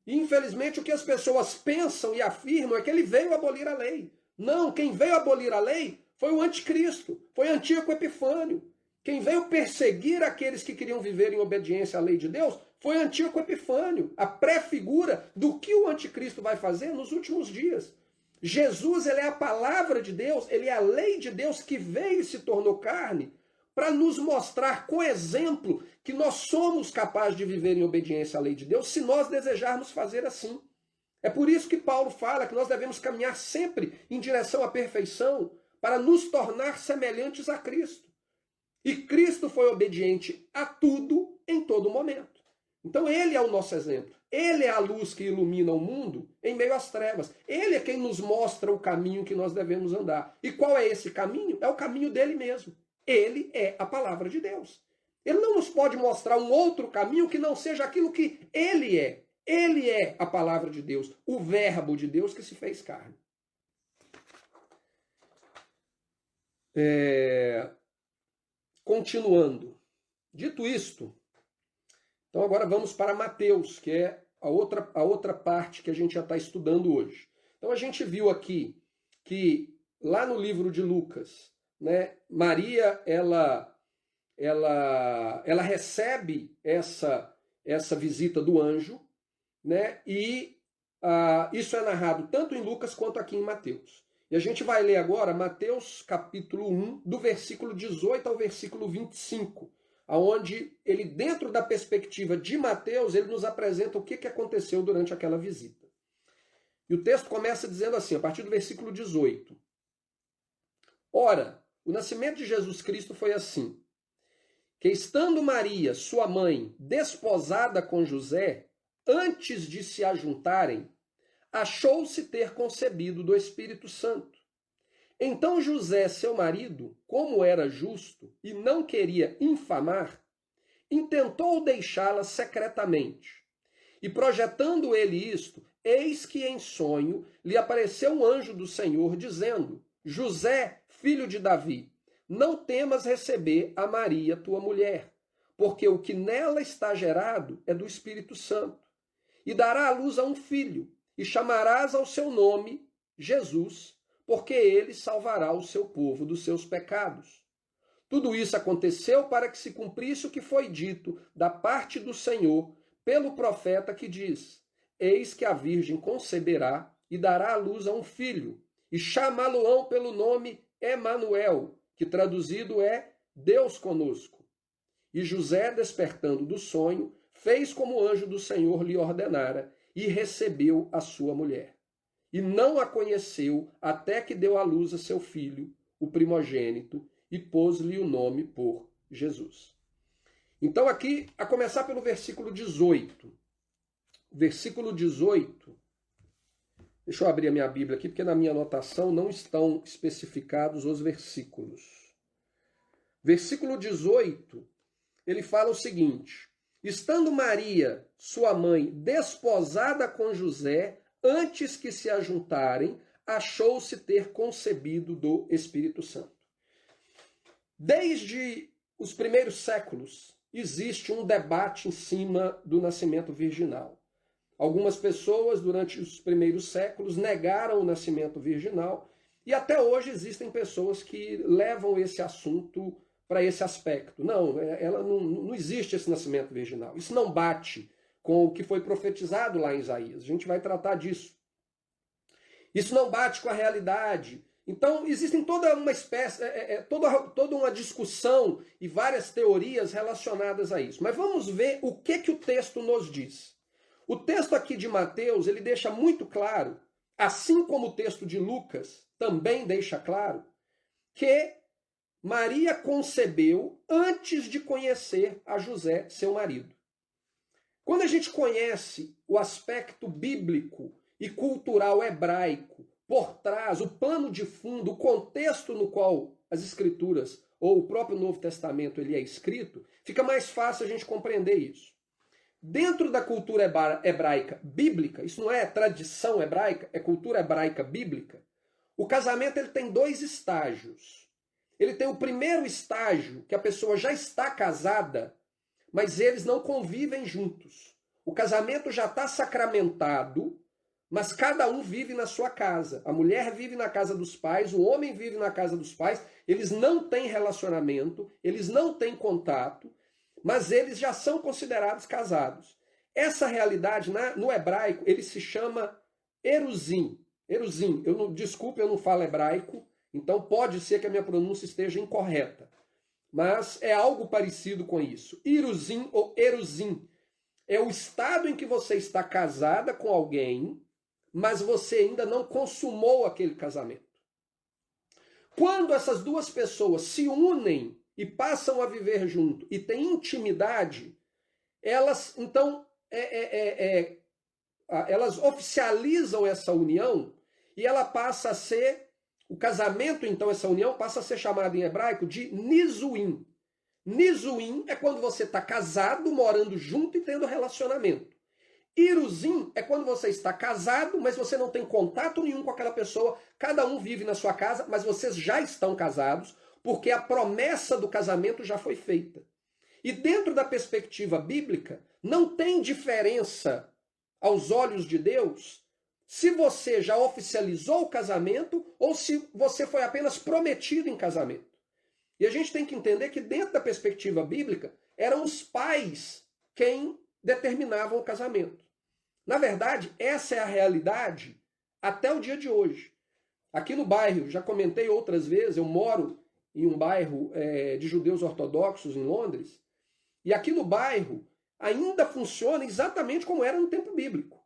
E, infelizmente, o que as pessoas pensam e afirmam é que ele veio abolir a lei. Não, quem veio abolir a lei foi o anticristo, foi Antíoco Epifânio. Quem veio perseguir aqueles que queriam viver em obediência à lei de Deus foi Antíoco Epifânio, a pré-figura do que o anticristo vai fazer nos últimos dias. Jesus, ele é a palavra de Deus, ele é a lei de Deus que veio e se tornou carne para nos mostrar com exemplo que nós somos capazes de viver em obediência à lei de Deus se nós desejarmos fazer assim. É por isso que Paulo fala que nós devemos caminhar sempre em direção à perfeição para nos tornar semelhantes a Cristo. E Cristo foi obediente a tudo em todo momento. Então ele é o nosso exemplo. Ele é a luz que ilumina o mundo em meio às trevas. Ele é quem nos mostra o caminho que nós devemos andar. E qual é esse caminho? É o caminho dele mesmo. Ele é a palavra de Deus. Ele não nos pode mostrar um outro caminho que não seja aquilo que ele é. Ele é a palavra de Deus, o Verbo de Deus que se fez carne. Continuando. Dito isto, então agora vamos para Mateus, que é a outra parte que a gente já está estudando hoje. Então a gente viu aqui que lá no livro de Lucas, né, Maria, ela recebe essa visita do anjo, né, e isso é narrado tanto em Lucas quanto aqui em Mateus. E a gente vai ler agora Mateus capítulo 1, do versículo 18 ao versículo 25, onde ele, dentro da perspectiva de Mateus, ele nos apresenta o que aconteceu durante aquela visita. E o texto começa dizendo assim, a partir do versículo 18. Ora, o nascimento de Jesus Cristo foi assim, que estando Maria, sua mãe, desposada com José, antes de se ajuntarem, achou-se ter concebido do Espírito Santo. Então José, seu marido, como era justo e não queria infamar, intentou deixá-la secretamente. E projetando ele isto, eis que em sonho lhe apareceu um anjo do Senhor, dizendo: José, filho de Davi, não temas receber a Maria, tua mulher, porque o que nela está gerado é do Espírito Santo. E dará à luz a um filho, e chamarás ao seu nome Jesus, porque ele salvará o seu povo dos seus pecados. Tudo isso aconteceu para que se cumprisse o que foi dito da parte do Senhor pelo profeta que diz: Eis que a virgem conceberá e dará à luz a um filho, e chamá-lo-ão pelo nome Emanuel, que traduzido é Deus conosco. E José, despertando do sonho, fez como o anjo do Senhor lhe ordenara, e recebeu a sua mulher. E não a conheceu até que deu à luz a seu filho, o primogênito, e pôs-lhe o nome por Jesus. Então aqui, a começar pelo versículo 18. Versículo 18. Deixa eu abrir a minha Bíblia aqui, porque na minha anotação não estão especificados os versículos. Versículo 18, ele fala o seguinte: estando Maria, sua mãe, desposada com José, antes que se ajuntarem, achou-se ter concebido do Espírito Santo. Desde os primeiros séculos, existe um debate em cima do nascimento virginal. Algumas pessoas, durante os primeiros séculos, negaram o nascimento virginal, e até hoje existem pessoas que levam esse assunto para esse aspecto. Não, não existe esse nascimento virginal. Isso não bate com o que foi profetizado lá em Isaías. A gente vai tratar disso. Isso não bate com a realidade. Então, existem toda uma espécie, toda uma discussão e várias teorias relacionadas a isso. Mas vamos ver o que o texto nos diz. O texto aqui de Mateus, ele deixa muito claro, assim como o texto de Lucas também deixa claro, que Maria concebeu antes de conhecer a José, seu marido. Quando a gente conhece o aspecto bíblico e cultural hebraico por trás, o pano de fundo, o contexto no qual as Escrituras ou o próprio Novo Testamento ele é escrito, fica mais fácil a gente compreender isso. Dentro da cultura hebraica bíblica, isso não é tradição hebraica, é cultura hebraica bíblica, o casamento ele tem dois estágios. Ele tem o primeiro estágio, que a pessoa já está casada, mas eles não convivem juntos. O casamento já está sacramentado, mas cada um vive na sua casa. A mulher vive na casa dos pais, o homem vive na casa dos pais. Eles não têm relacionamento, eles não têm contato, mas eles já são considerados casados. Essa realidade, no hebraico, ele se chama eruzim. Eruzim. Desculpe, eu não falo hebraico, então pode ser que a minha pronúncia esteja incorreta. Mas é algo parecido com isso. Iruzim ou eruzim. É o estado em que você está casada com alguém, mas você ainda não consumou aquele casamento. Quando essas duas pessoas se unem e passam a viver junto e têm intimidade, elas então elas oficializam essa união e ela passa a ser, o casamento então, essa união passa a ser chamada em hebraico de nizuim. Nizuim é quando você está casado, morando junto e tendo relacionamento. Iruzim é quando você está casado, mas você não tem contato nenhum com aquela pessoa, cada um vive na sua casa, mas vocês já estão casados, porque a promessa do casamento já foi feita. E dentro da perspectiva bíblica, não tem diferença aos olhos de Deus se você já oficializou o casamento ou se você foi apenas prometido em casamento. E a gente tem que entender que dentro da perspectiva bíblica, eram os pais quem determinavam o casamento. Na verdade, essa é a realidade até o dia de hoje. Aqui no bairro, já comentei outras vezes, eu moro em um bairro de judeus ortodoxos em Londres, e aqui no bairro ainda funciona exatamente como era no tempo bíblico.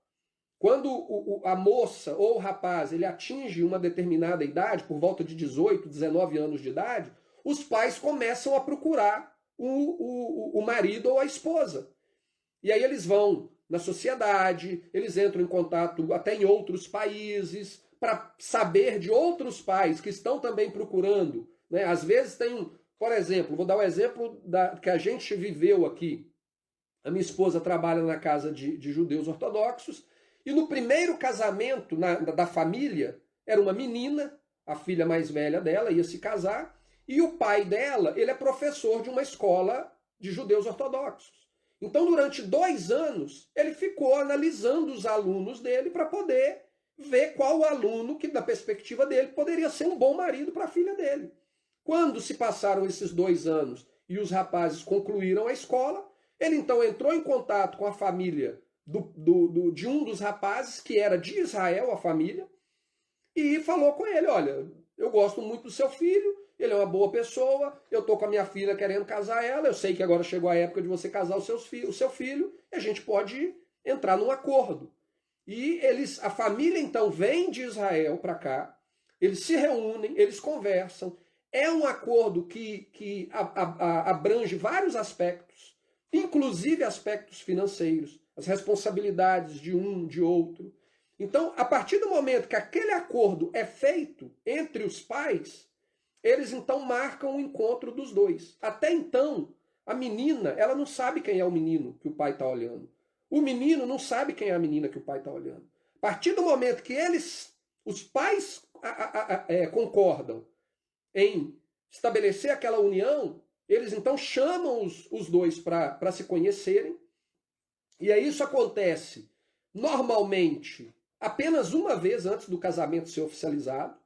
Quando a moça ou o rapaz ele atinge uma determinada idade, por volta de 18, 19 anos de idade, os pais começam a procurar o marido ou a esposa. E aí eles vão na sociedade, eles entram em contato até em outros países, para saber de outros pais que estão também procurando. Né? Às vezes tem, por exemplo, vou dar um exemplo que a gente viveu aqui. A minha esposa trabalha na casa de judeus ortodoxos, e no primeiro casamento da família, era uma menina, a filha mais velha dela ia se casar, e o pai dela, ele é professor de uma escola de judeus ortodoxos. Então, durante 2 anos, ele ficou analisando os alunos dele para poder ver qual aluno que, da perspectiva dele, poderia ser um bom marido para a filha dele. Quando se passaram esses 2 anos e os rapazes concluíram a escola, ele então entrou em contato com a família de um dos rapazes, que era de Israel, a família, e falou com ele: olha, eu gosto muito do seu filho, ele é uma boa pessoa, eu estou com a minha filha querendo casar ela, eu sei que agora chegou a época de você casar o seu filho, e a gente pode entrar num acordo. E a família então vem de Israel para cá, eles se reúnem, eles conversam, é um acordo que abrange vários aspectos, inclusive aspectos financeiros, as responsabilidades de um, de outro. Então, a partir do momento que aquele acordo é feito entre os pais, eles então marcam o encontro dos dois. Até então, a menina, ela não sabe quem é o menino que o pai está olhando. O menino não sabe quem é a menina que o pai está olhando. A partir do momento que os pais concordam em estabelecer aquela união, eles então chamam os dois para se conhecerem. E aí isso acontece normalmente apenas uma vez antes do casamento ser oficializado,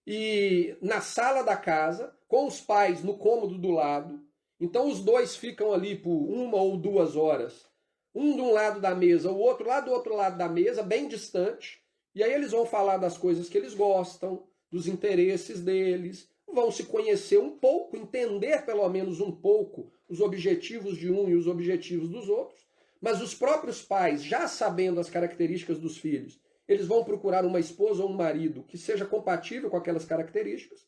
e na sala da casa, com os pais no cômodo do lado. Então os dois ficam ali por 1 ou 2 horas, um de um lado da mesa, o outro lá do outro lado da mesa, bem distante, e aí eles vão falar das coisas que eles gostam, dos interesses deles, vão se conhecer um pouco, entender pelo menos um pouco os objetivos de um e os objetivos dos outros, mas os próprios pais, já sabendo as características dos filhos, eles vão procurar uma esposa ou um marido que seja compatível com aquelas características,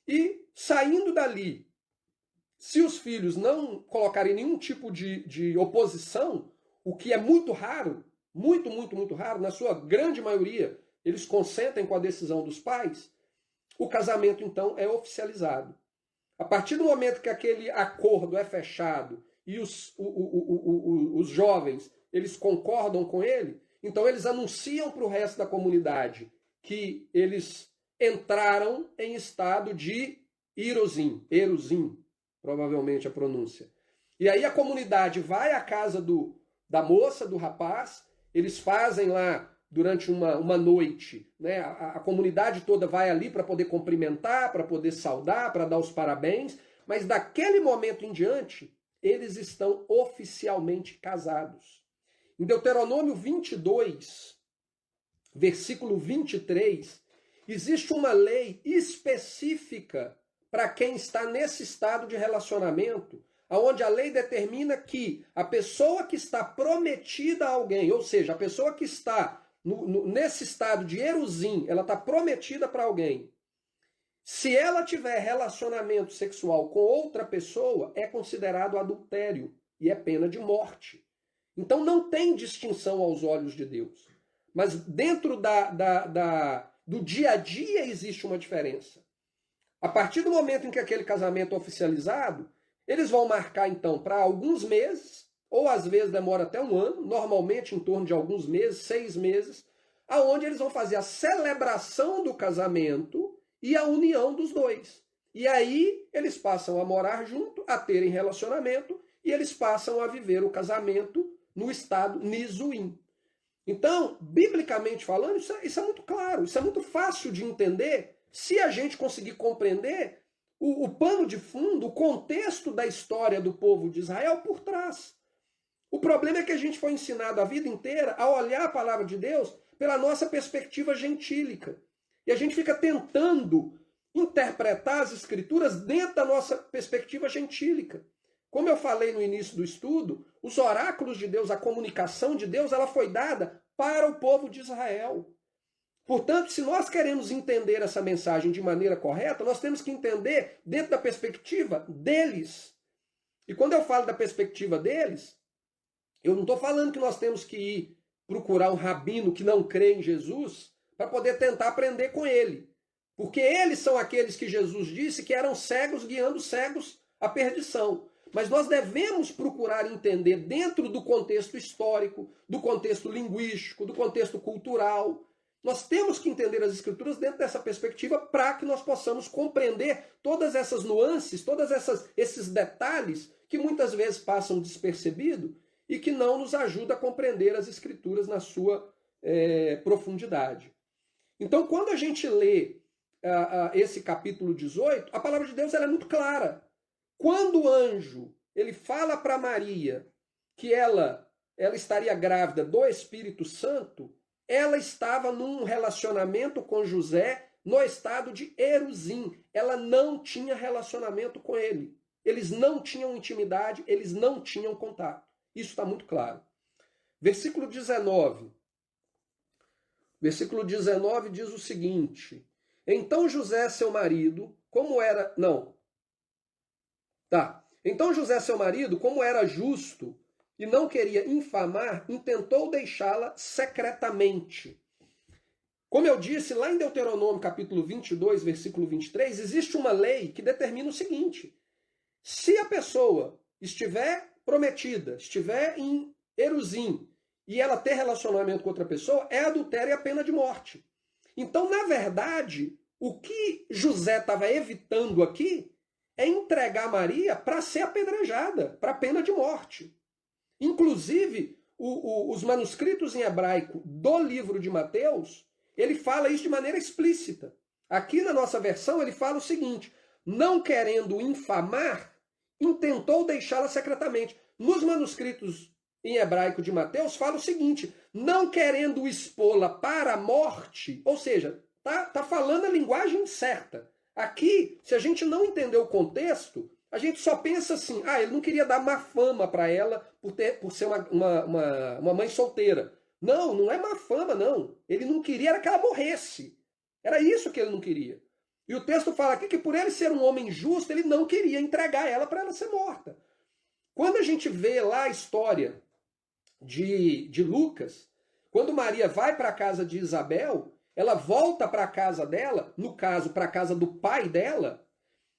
e saindo dali, se os filhos não colocarem nenhum tipo de oposição, o que é muito raro, muito, muito, muito raro, na sua grande maioria, eles consentem com a decisão dos pais, o casamento então é oficializado. A partir do momento que aquele acordo é fechado e os jovens eles concordam com ele, então eles anunciam para o resto da comunidade que eles entraram em estado de erosim, provavelmente a pronúncia. E aí a comunidade vai à casa da moça, do rapaz, eles fazem lá durante uma noite, né? A comunidade toda vai ali para poder cumprimentar, para poder saudar, para dar os parabéns, mas daquele momento em diante, eles estão oficialmente casados. Em Deuteronômio 22, versículo 23, existe uma lei específica para quem está nesse estado de relacionamento, onde a lei determina que a pessoa que está prometida a alguém, ou seja, a pessoa que está nesse estado de erosim, ela está prometida para alguém. Se ela tiver relacionamento sexual com outra pessoa, é considerado adultério e é pena de morte. Então não tem distinção aos olhos de Deus. Mas dentro do dia a dia existe uma diferença. A partir do momento em que aquele casamento é oficializado, eles vão marcar então para alguns meses, ou às vezes demora até um ano, normalmente em torno de alguns meses, 6 meses, aonde eles vão fazer a celebração do casamento e a união dos dois. E aí eles passam a morar junto, a terem relacionamento, e eles passam a viver o casamento no estado Nizuim. Então, biblicamente falando, isso é muito claro, isso é muito fácil de entender se a gente conseguir compreender o pano de fundo, o contexto da história do povo de Israel por trás. O problema é que a gente foi ensinado a vida inteira a olhar a palavra de Deus pela nossa perspectiva gentílica. E a gente fica tentando interpretar as escrituras dentro da nossa perspectiva gentílica. Como eu falei no início do estudo, os oráculos de Deus, a comunicação de Deus, ela foi dada para o povo de Israel. Portanto, se nós queremos entender essa mensagem de maneira correta, nós temos que entender dentro da perspectiva deles. E quando eu falo da perspectiva deles, eu não estou falando que nós temos que ir procurar um rabino que não crê em Jesus para poder tentar aprender com ele. Porque eles são aqueles que Jesus disse que eram cegos guiando cegos à perdição. Mas nós devemos procurar entender dentro do contexto histórico, do contexto linguístico, do contexto cultural. Nós temos que entender as escrituras dentro dessa perspectiva para que nós possamos compreender todas essas nuances, todos esses detalhes que muitas vezes passam despercebido e que não nos ajuda a compreender as escrituras na sua profundidade. Então, quando a gente lê esse capítulo 18, a palavra de Deus ela é muito clara. Quando o anjo ele fala para Maria que ela estaria grávida do Espírito Santo, ela estava num relacionamento com José no estado de erosim. Ela não tinha relacionamento com ele. Eles não tinham intimidade, eles não tinham contato. Isso está muito claro. Versículo 19. Versículo 19 diz o seguinte: então José, seu marido, como era... Não. Tá. Então José, seu marido, como era justo e não queria infamar, intentou deixá-la secretamente. Como eu disse, lá em Deuteronômio capítulo 22, versículo 23, existe uma lei que determina o seguinte: se a pessoa estiver prometida, estiver em Eruzim, e ela ter relacionamento com outra pessoa, é adultério e a pena de morte. Então, na verdade, o que José estava evitando aqui é entregar Maria para ser apedrejada, para a pena de morte. Inclusive, os manuscritos em hebraico do livro de Mateus, ele fala isso de maneira explícita. Aqui na nossa versão ele fala o seguinte: não querendo infamar, intentou deixá-la secretamente. Nos manuscritos em hebraico de Mateus fala o seguinte: não querendo expô-la para a morte, ou seja, tá falando a linguagem certa. Aqui, se a gente não entender o contexto, a gente só pensa assim: ah, ele não queria dar má fama para ela por ser uma mãe solteira. Não, não é má fama, não. Ele não queria era que ela morresse. Era isso que ele não queria. E o texto fala aqui que por ele ser um homem justo, ele não queria entregar ela para ela ser morta. Quando a gente vê lá a história de Lucas, quando Maria vai para a casa de Isabel, ela volta para a casa dela, no caso, para a casa do pai dela,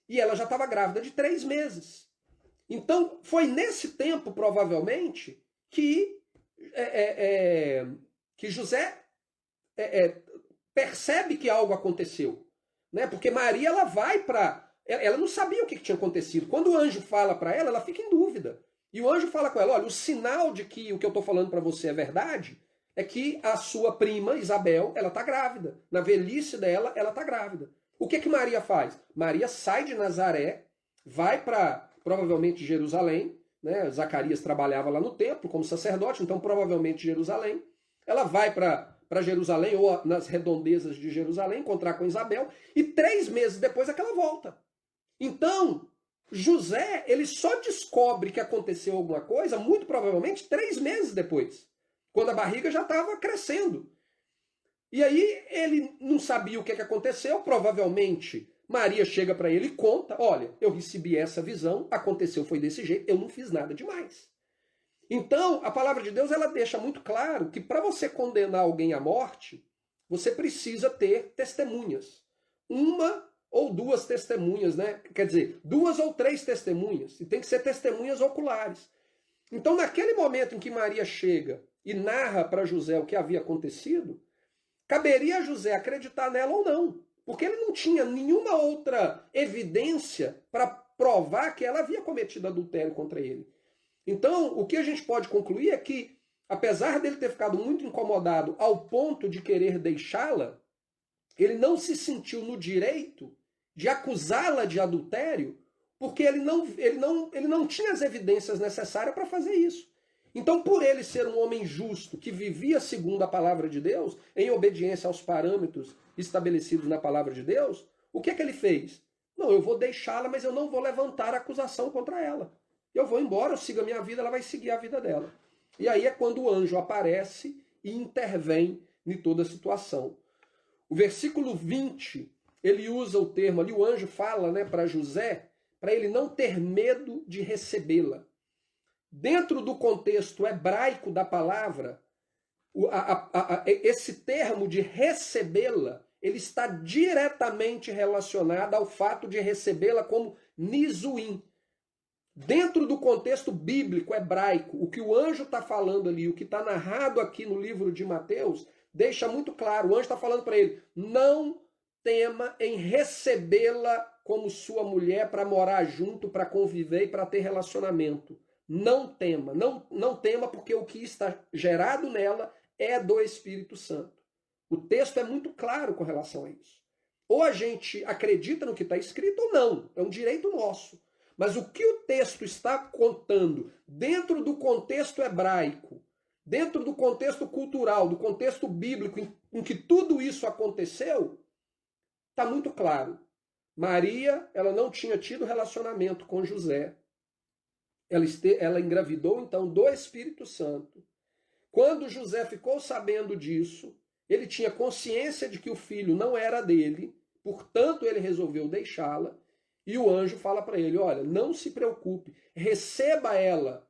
e ela já estava grávida de 3 meses. Então, foi nesse tempo, provavelmente, que José percebe que algo aconteceu. Né? Porque Maria, ela vai para... Ela não sabia o que tinha acontecido. Quando o anjo fala para ela, ela fica em dúvida. E o anjo fala com ela: olha, o sinal de que o que eu estou falando para você é verdade é que a sua prima, Isabel, ela está grávida. Na velhice dela, ela está grávida. O que Maria faz? Maria sai de Nazaré, vai para, provavelmente, Jerusalém. Né? Zacarias trabalhava lá no templo como sacerdote, então provavelmente Jerusalém. Ela vai para Jerusalém ou nas redondezas de Jerusalém, encontrar com Isabel, e 3 meses depois é que ela volta. Então, José, ele só descobre que aconteceu alguma coisa, muito provavelmente, 3 meses depois, quando a barriga já estava crescendo. E aí ele não sabia o que aconteceu, provavelmente Maria chega para ele e conta: olha, eu recebi essa visão, aconteceu, foi desse jeito, eu não fiz nada demais. Então, a palavra de Deus, ela deixa muito claro que para você condenar alguém à morte, você precisa ter testemunhas. 1 ou 2 testemunhas, né? Quer dizer, 2 ou 3 testemunhas. E tem que ser testemunhas oculares. Então, naquele momento em que Maria chega e narra para José o que havia acontecido, caberia a José acreditar nela ou não. Porque ele não tinha nenhuma outra evidência para provar que ela havia cometido adultério contra ele. Então, o que a gente pode concluir é que, apesar dele ter ficado muito incomodado ao ponto de querer deixá-la, ele não se sentiu no direito de acusá-la de adultério, porque ele não tinha as evidências necessárias para fazer isso. Então, por ele ser um homem justo, que vivia segundo a palavra de Deus, em obediência aos parâmetros estabelecidos na palavra de Deus, o que ele fez? Não, eu vou deixá-la, mas eu não vou levantar acusação contra ela. Eu vou embora, eu sigo a minha vida, ela vai seguir a vida dela. E aí é quando o anjo aparece e intervém em toda a situação. O versículo 20, ele usa o termo ali, o anjo fala, né, para José, para ele não ter medo de recebê-la. Dentro do contexto hebraico da palavra, esse termo de recebê-la, ele está diretamente relacionado ao fato de recebê-la como nizuim. Dentro do contexto bíblico hebraico, o que o anjo está falando ali, o que está narrado aqui no livro de Mateus, deixa muito claro. O anjo está falando para ele: não tema em recebê-la como sua mulher para morar junto, para conviver e para ter relacionamento. Não tema, não tema, porque o que está gerado nela é do Espírito Santo. O texto é muito claro com relação a isso. Ou a gente acredita no que está escrito ou não. É um direito nosso. Mas o que o texto está contando dentro do contexto hebraico, dentro do contexto cultural, do contexto bíblico em que tudo isso aconteceu, está muito claro. Maria, ela não tinha tido relacionamento com José. Ela engravidou, então, do Espírito Santo. Quando José ficou sabendo disso, ele tinha consciência de que o filho não era dele, portanto, ele resolveu deixá-la. E o anjo fala para ele: olha, não se preocupe, receba ela,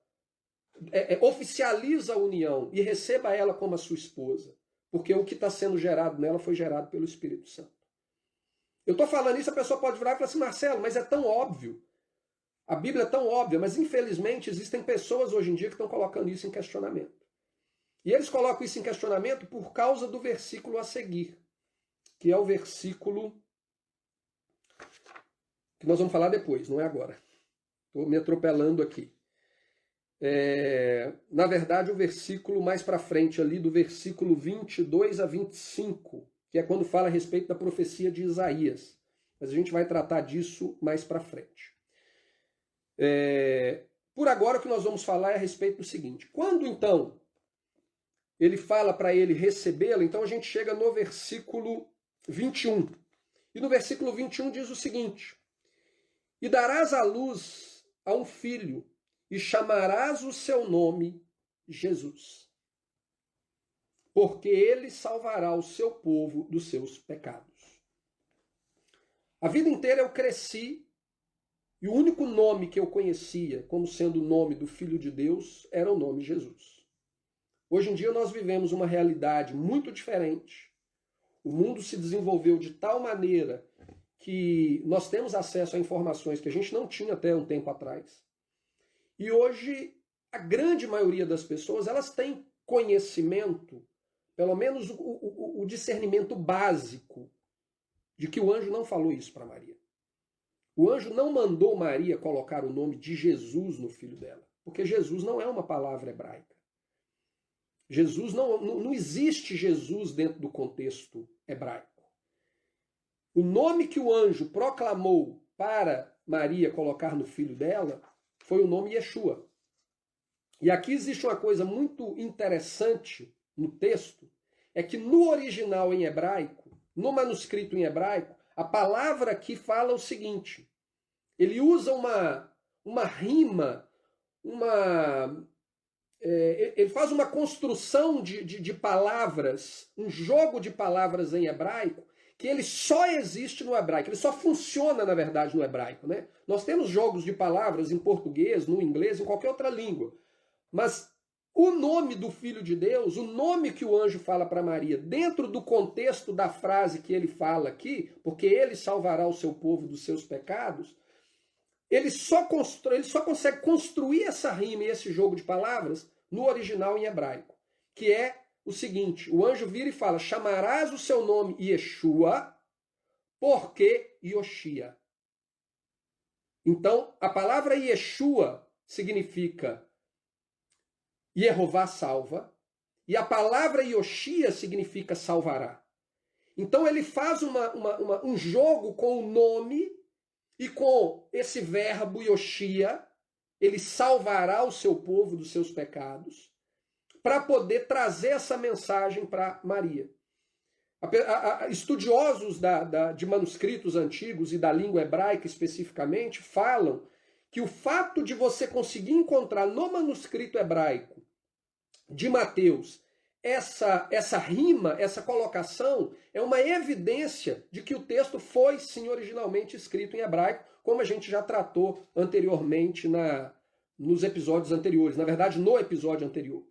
oficializa a união e receba ela como a sua esposa. porque o que está sendo gerado nela foi gerado pelo Espírito Santo. Eu estou falando isso, a pessoa pode virar e falar assim, Marcelo, mas é tão óbvio. A Bíblia é tão óbvia, mas infelizmente existem pessoas hoje em dia que estão colocando isso em questionamento. E eles colocam isso em questionamento por causa do versículo a seguir, que é o versículo que nós vamos falar depois, não é agora. Estou me atropelando aqui. Na verdade, o versículo mais para frente ali, do versículo 22 a 25, que é quando fala a respeito da profecia de Isaías. Mas a gente vai tratar disso mais para frente. Por agora, o que nós vamos falar é a respeito do seguinte. Quando, então, ele fala para ele recebê-lo, então a gente chega no versículo 21. E no versículo 21 diz o seguinte: E darás à luz a um filho, e chamarás o seu nome Jesus, porque ele salvará o seu povo dos seus pecados. A vida inteira eu cresci, e o único nome que eu conhecia como sendo o nome do Filho de Deus era o nome Jesus. Hoje em dia nós vivemos uma realidade muito diferente. O mundo se desenvolveu de tal maneira que nós temos acesso a informações que a gente não tinha até um tempo atrás. E hoje, a grande maioria das pessoas, elas têm conhecimento, pelo menos o discernimento básico, de que o anjo não falou isso para Maria. O anjo não mandou Maria colocar o nome de Jesus no filho dela, porque Jesus não é uma palavra hebraica. Jesus não existe Jesus dentro do contexto hebraico. O nome que o anjo proclamou para Maria colocar no filho dela foi o nome Yeshua. E aqui existe uma coisa muito interessante no texto, é que no original em hebraico, no manuscrito em hebraico, a palavra aqui fala o seguinte: ele usa uma rima, ele faz uma construção de palavras, um jogo de palavras em hebraico, que ele só existe no hebraico, ele só funciona, na verdade, no hebraico, né? Nós temos jogos de palavras em português, no inglês, em qualquer outra língua, mas o nome do Filho de Deus, o nome que o anjo fala para Maria, dentro do contexto da frase que ele fala aqui, porque ele salvará o seu povo dos seus pecados, ele só consegue construir essa rima e esse jogo de palavras no original em hebraico, que é o seguinte: o anjo vira e fala, chamarás o seu nome Yeshua, porque Yoshia. Então, a palavra Yeshua significa Yehová salva, e a palavra Yoshia significa salvará. Então ele faz um jogo com o nome e com esse verbo Yoshia, ele salvará o seu povo dos seus pecados, para poder trazer essa mensagem para Maria. Estudiosos de manuscritos antigos e da língua hebraica especificamente falam que o fato de você conseguir encontrar no manuscrito hebraico de Mateus essa rima, essa colocação, é uma evidência de que o texto foi sim originalmente escrito em hebraico, como a gente já tratou anteriormente nos episódios anteriores, na verdade no episódio anterior.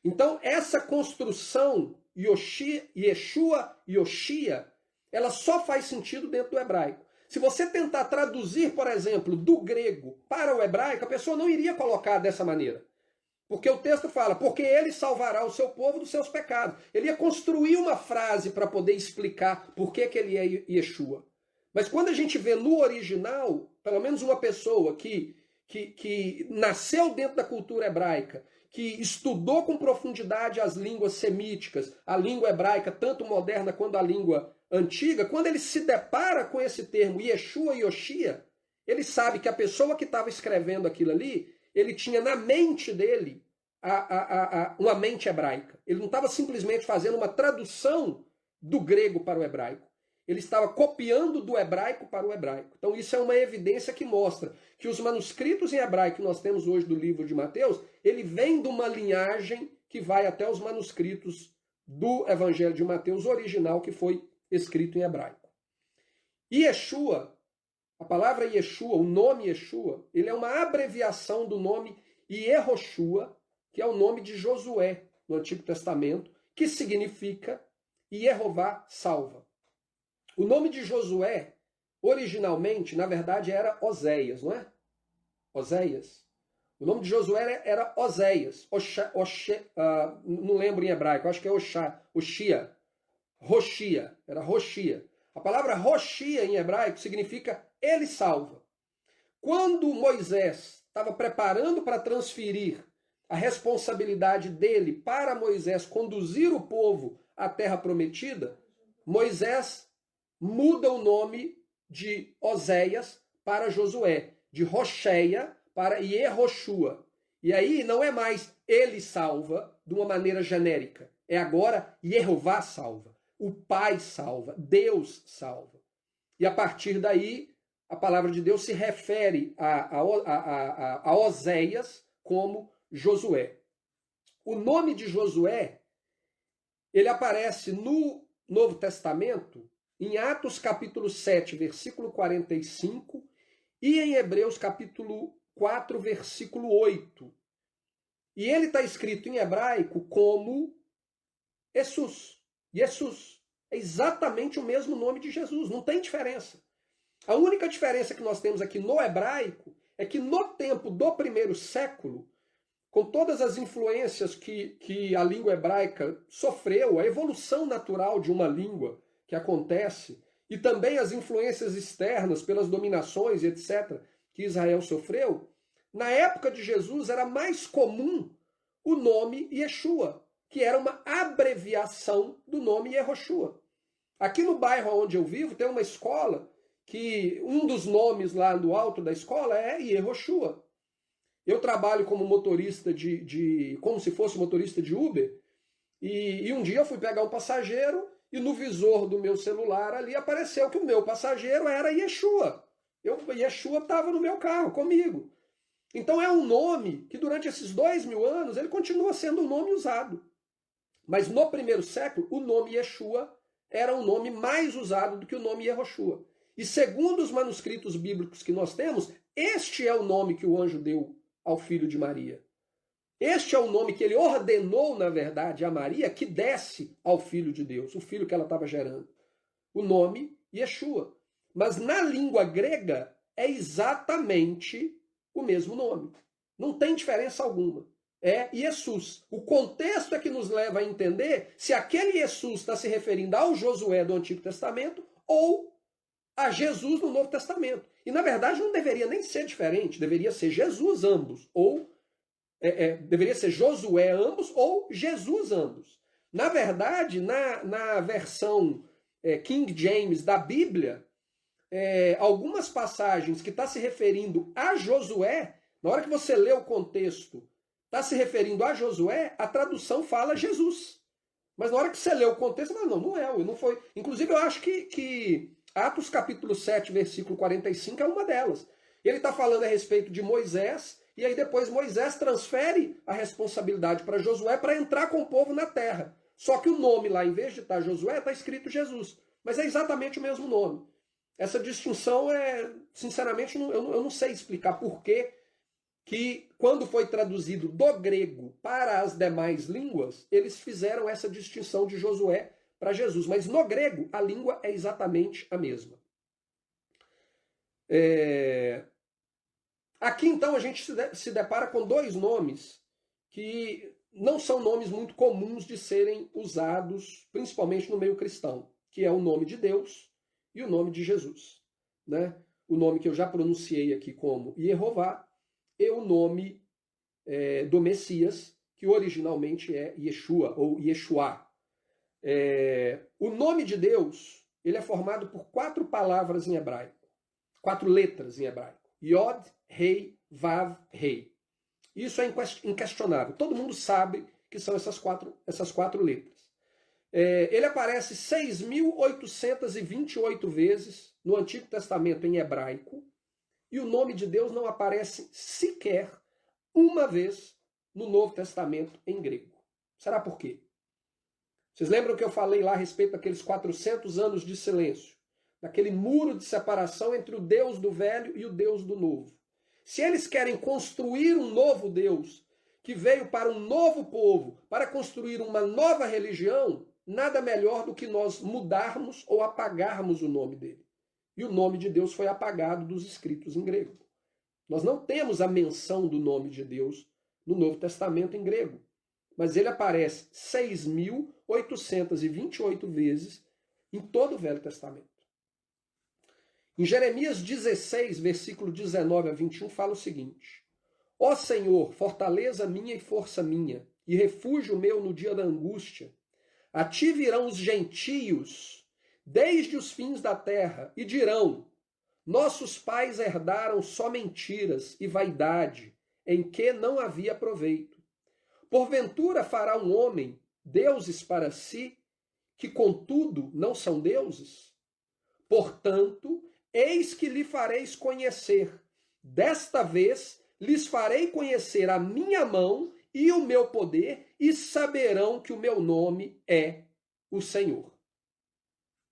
Então essa construção Yeshua, Yoshia, ela só faz sentido dentro do hebraico. Se você tentar traduzir, por exemplo, do grego para o hebraico, a pessoa não iria colocar dessa maneira. Porque o texto fala, porque ele salvará o seu povo dos seus pecados. Ele ia construir uma frase para poder explicar por que ele é Yeshua. Mas quando a gente vê no original, pelo menos uma pessoa que nasceu dentro da cultura hebraica, que estudou com profundidade as línguas semíticas, a língua hebraica, tanto moderna quanto a língua antiga, quando ele se depara com esse termo Yeshua e Yoshia, ele sabe que a pessoa que estava escrevendo aquilo ali, ele tinha na mente dele uma mente hebraica. Ele não estava simplesmente fazendo uma tradução do grego para o hebraico. Ele estava copiando do hebraico para o hebraico. Então isso é uma evidência que mostra que os manuscritos em hebraico que nós temos hoje do livro de Mateus, ele vem de uma linhagem que vai até os manuscritos do Evangelho de Mateus original, que foi escrito em hebraico. Yeshua, a palavra Yeshua, o nome Yeshua, ele é uma abreviação do nome Yehoshua, que é o nome de Josué no Antigo Testamento, que significa Jeová salva. O nome de Josué, originalmente, na verdade, era Oséias, não é? Oséias. O nome de Josué era Oséias. Não lembro em hebraico, acho que é Oshia. Roshia. Era Roshia. A palavra Roshia em hebraico significa ele salva. Quando Moisés estava preparando para transferir a responsabilidade dele para Moisés conduzir o povo à terra prometida, Moisés muda o nome de Oséias para Josué, de Rocheia para Yehoshua. E aí não é mais ele salva de uma maneira genérica, é agora Jeová salva, o Pai salva, Deus salva. E a partir daí, a palavra de Deus se refere a Oséias como Josué. O nome de Josué, ele aparece no Novo Testamento, em Atos capítulo 7, versículo 45, e em Hebreus capítulo 4, versículo 8. E ele está escrito em hebraico como Jesus. Jesus. É exatamente o mesmo nome de Jesus, não tem diferença. A única diferença que nós temos aqui no hebraico é que no tempo do primeiro século, com todas as influências que a língua hebraica sofreu, a evolução natural de uma língua que acontece, e também as influências externas pelas dominações e etc., que Israel sofreu, na época de Jesus era mais comum o nome Yeshua, que era uma abreviação do nome Yehoshua. Aqui no bairro onde eu vivo tem uma escola que um dos nomes lá no alto da escola é Yehoshua. Eu trabalho como motorista como se fosse motorista de Uber, e um dia eu fui pegar um passageiro e no visor do meu celular ali apareceu que o meu passageiro era Yeshua. Yeshua estava no meu carro comigo. Então é um nome que durante esses 2000 anos ele continua sendo um nome usado. Mas no primeiro século o nome Yeshua era um nome mais usado do que o nome Yehoshua. E segundo os manuscritos bíblicos que nós temos, este é o nome que o anjo deu ao filho de Maria. Este é o nome que ele ordenou, na verdade, a Maria que desse ao filho de Deus, o filho que ela estava gerando. O nome Yeshua. Mas na língua grega é exatamente o mesmo nome. Não tem diferença alguma. É Jesus. O contexto é que nos leva a entender se aquele Jesus está se referindo ao Josué do Antigo Testamento ou a Jesus no Novo Testamento. E na verdade não deveria nem ser diferente, deveria ser Jesus ambos, ou deveria ser Josué ambos ou Jesus ambos. Na verdade, na versão King James da Bíblia, algumas passagens que está se referindo a Josué, na hora que você lê o contexto, está se referindo a Josué, a tradução fala Jesus. Mas na hora que você lê o contexto, você fala, não foi. Inclusive, eu acho que Atos capítulo 7, versículo 45 é uma delas. Ele está falando a respeito de Moisés, e aí depois Moisés transfere a responsabilidade para Josué para entrar com o povo na terra. Só que o nome lá, em vez de estar Josué, está escrito Jesus. Mas é exatamente o mesmo nome. Essa distinção sinceramente, eu não sei explicar por que quando foi traduzido do grego para as demais línguas, eles fizeram essa distinção de Josué para Jesus. Mas no grego, a língua é exatamente a mesma. Aqui, então, a gente se depara com dois nomes que não são nomes muito comuns de serem usados, principalmente no meio cristão, que é o nome de Deus e o nome de Jesus. Né? O nome que eu já pronunciei aqui como Jeová e o nome do Messias, que originalmente é Yeshua ou Yeshua. O nome de Deus ele é formado por 4 palavras em hebraico, 4 letras em hebraico. Yod, Rei, Vav, Rei. Isso é inquestionável. Todo mundo sabe que são essas quatro letras. Ele aparece 6.828 vezes no Antigo Testamento em hebraico e o nome de Deus não aparece sequer uma vez no Novo Testamento em grego. Será por quê? Vocês lembram que eu falei lá a respeito daqueles 400 anos de silêncio? Daquele muro de separação entre o Deus do Velho e o Deus do Novo. Se eles querem construir um novo Deus, que veio para um novo povo, para construir uma nova religião, nada melhor do que nós mudarmos ou apagarmos o nome dele. E o nome de Deus foi apagado dos escritos em grego. Nós não temos a menção do nome de Deus no Novo Testamento em grego, mas ele aparece 6.828 vezes em todo o Velho Testamento. Em Jeremias 16, versículo 19 a 21, fala o seguinte: Ó Senhor, fortaleza minha e força minha, e refúgio meu no dia da angústia, a ti virão os gentios, desde os fins da terra, e dirão: nossos pais herdaram só mentiras e vaidade, em que não havia proveito. Porventura fará um homem deuses para si, que contudo não são deuses? Portanto, eis que lhe fareis conhecer. Desta vez lhes farei conhecer a minha mão e o meu poder, e saberão que o meu nome é o Senhor.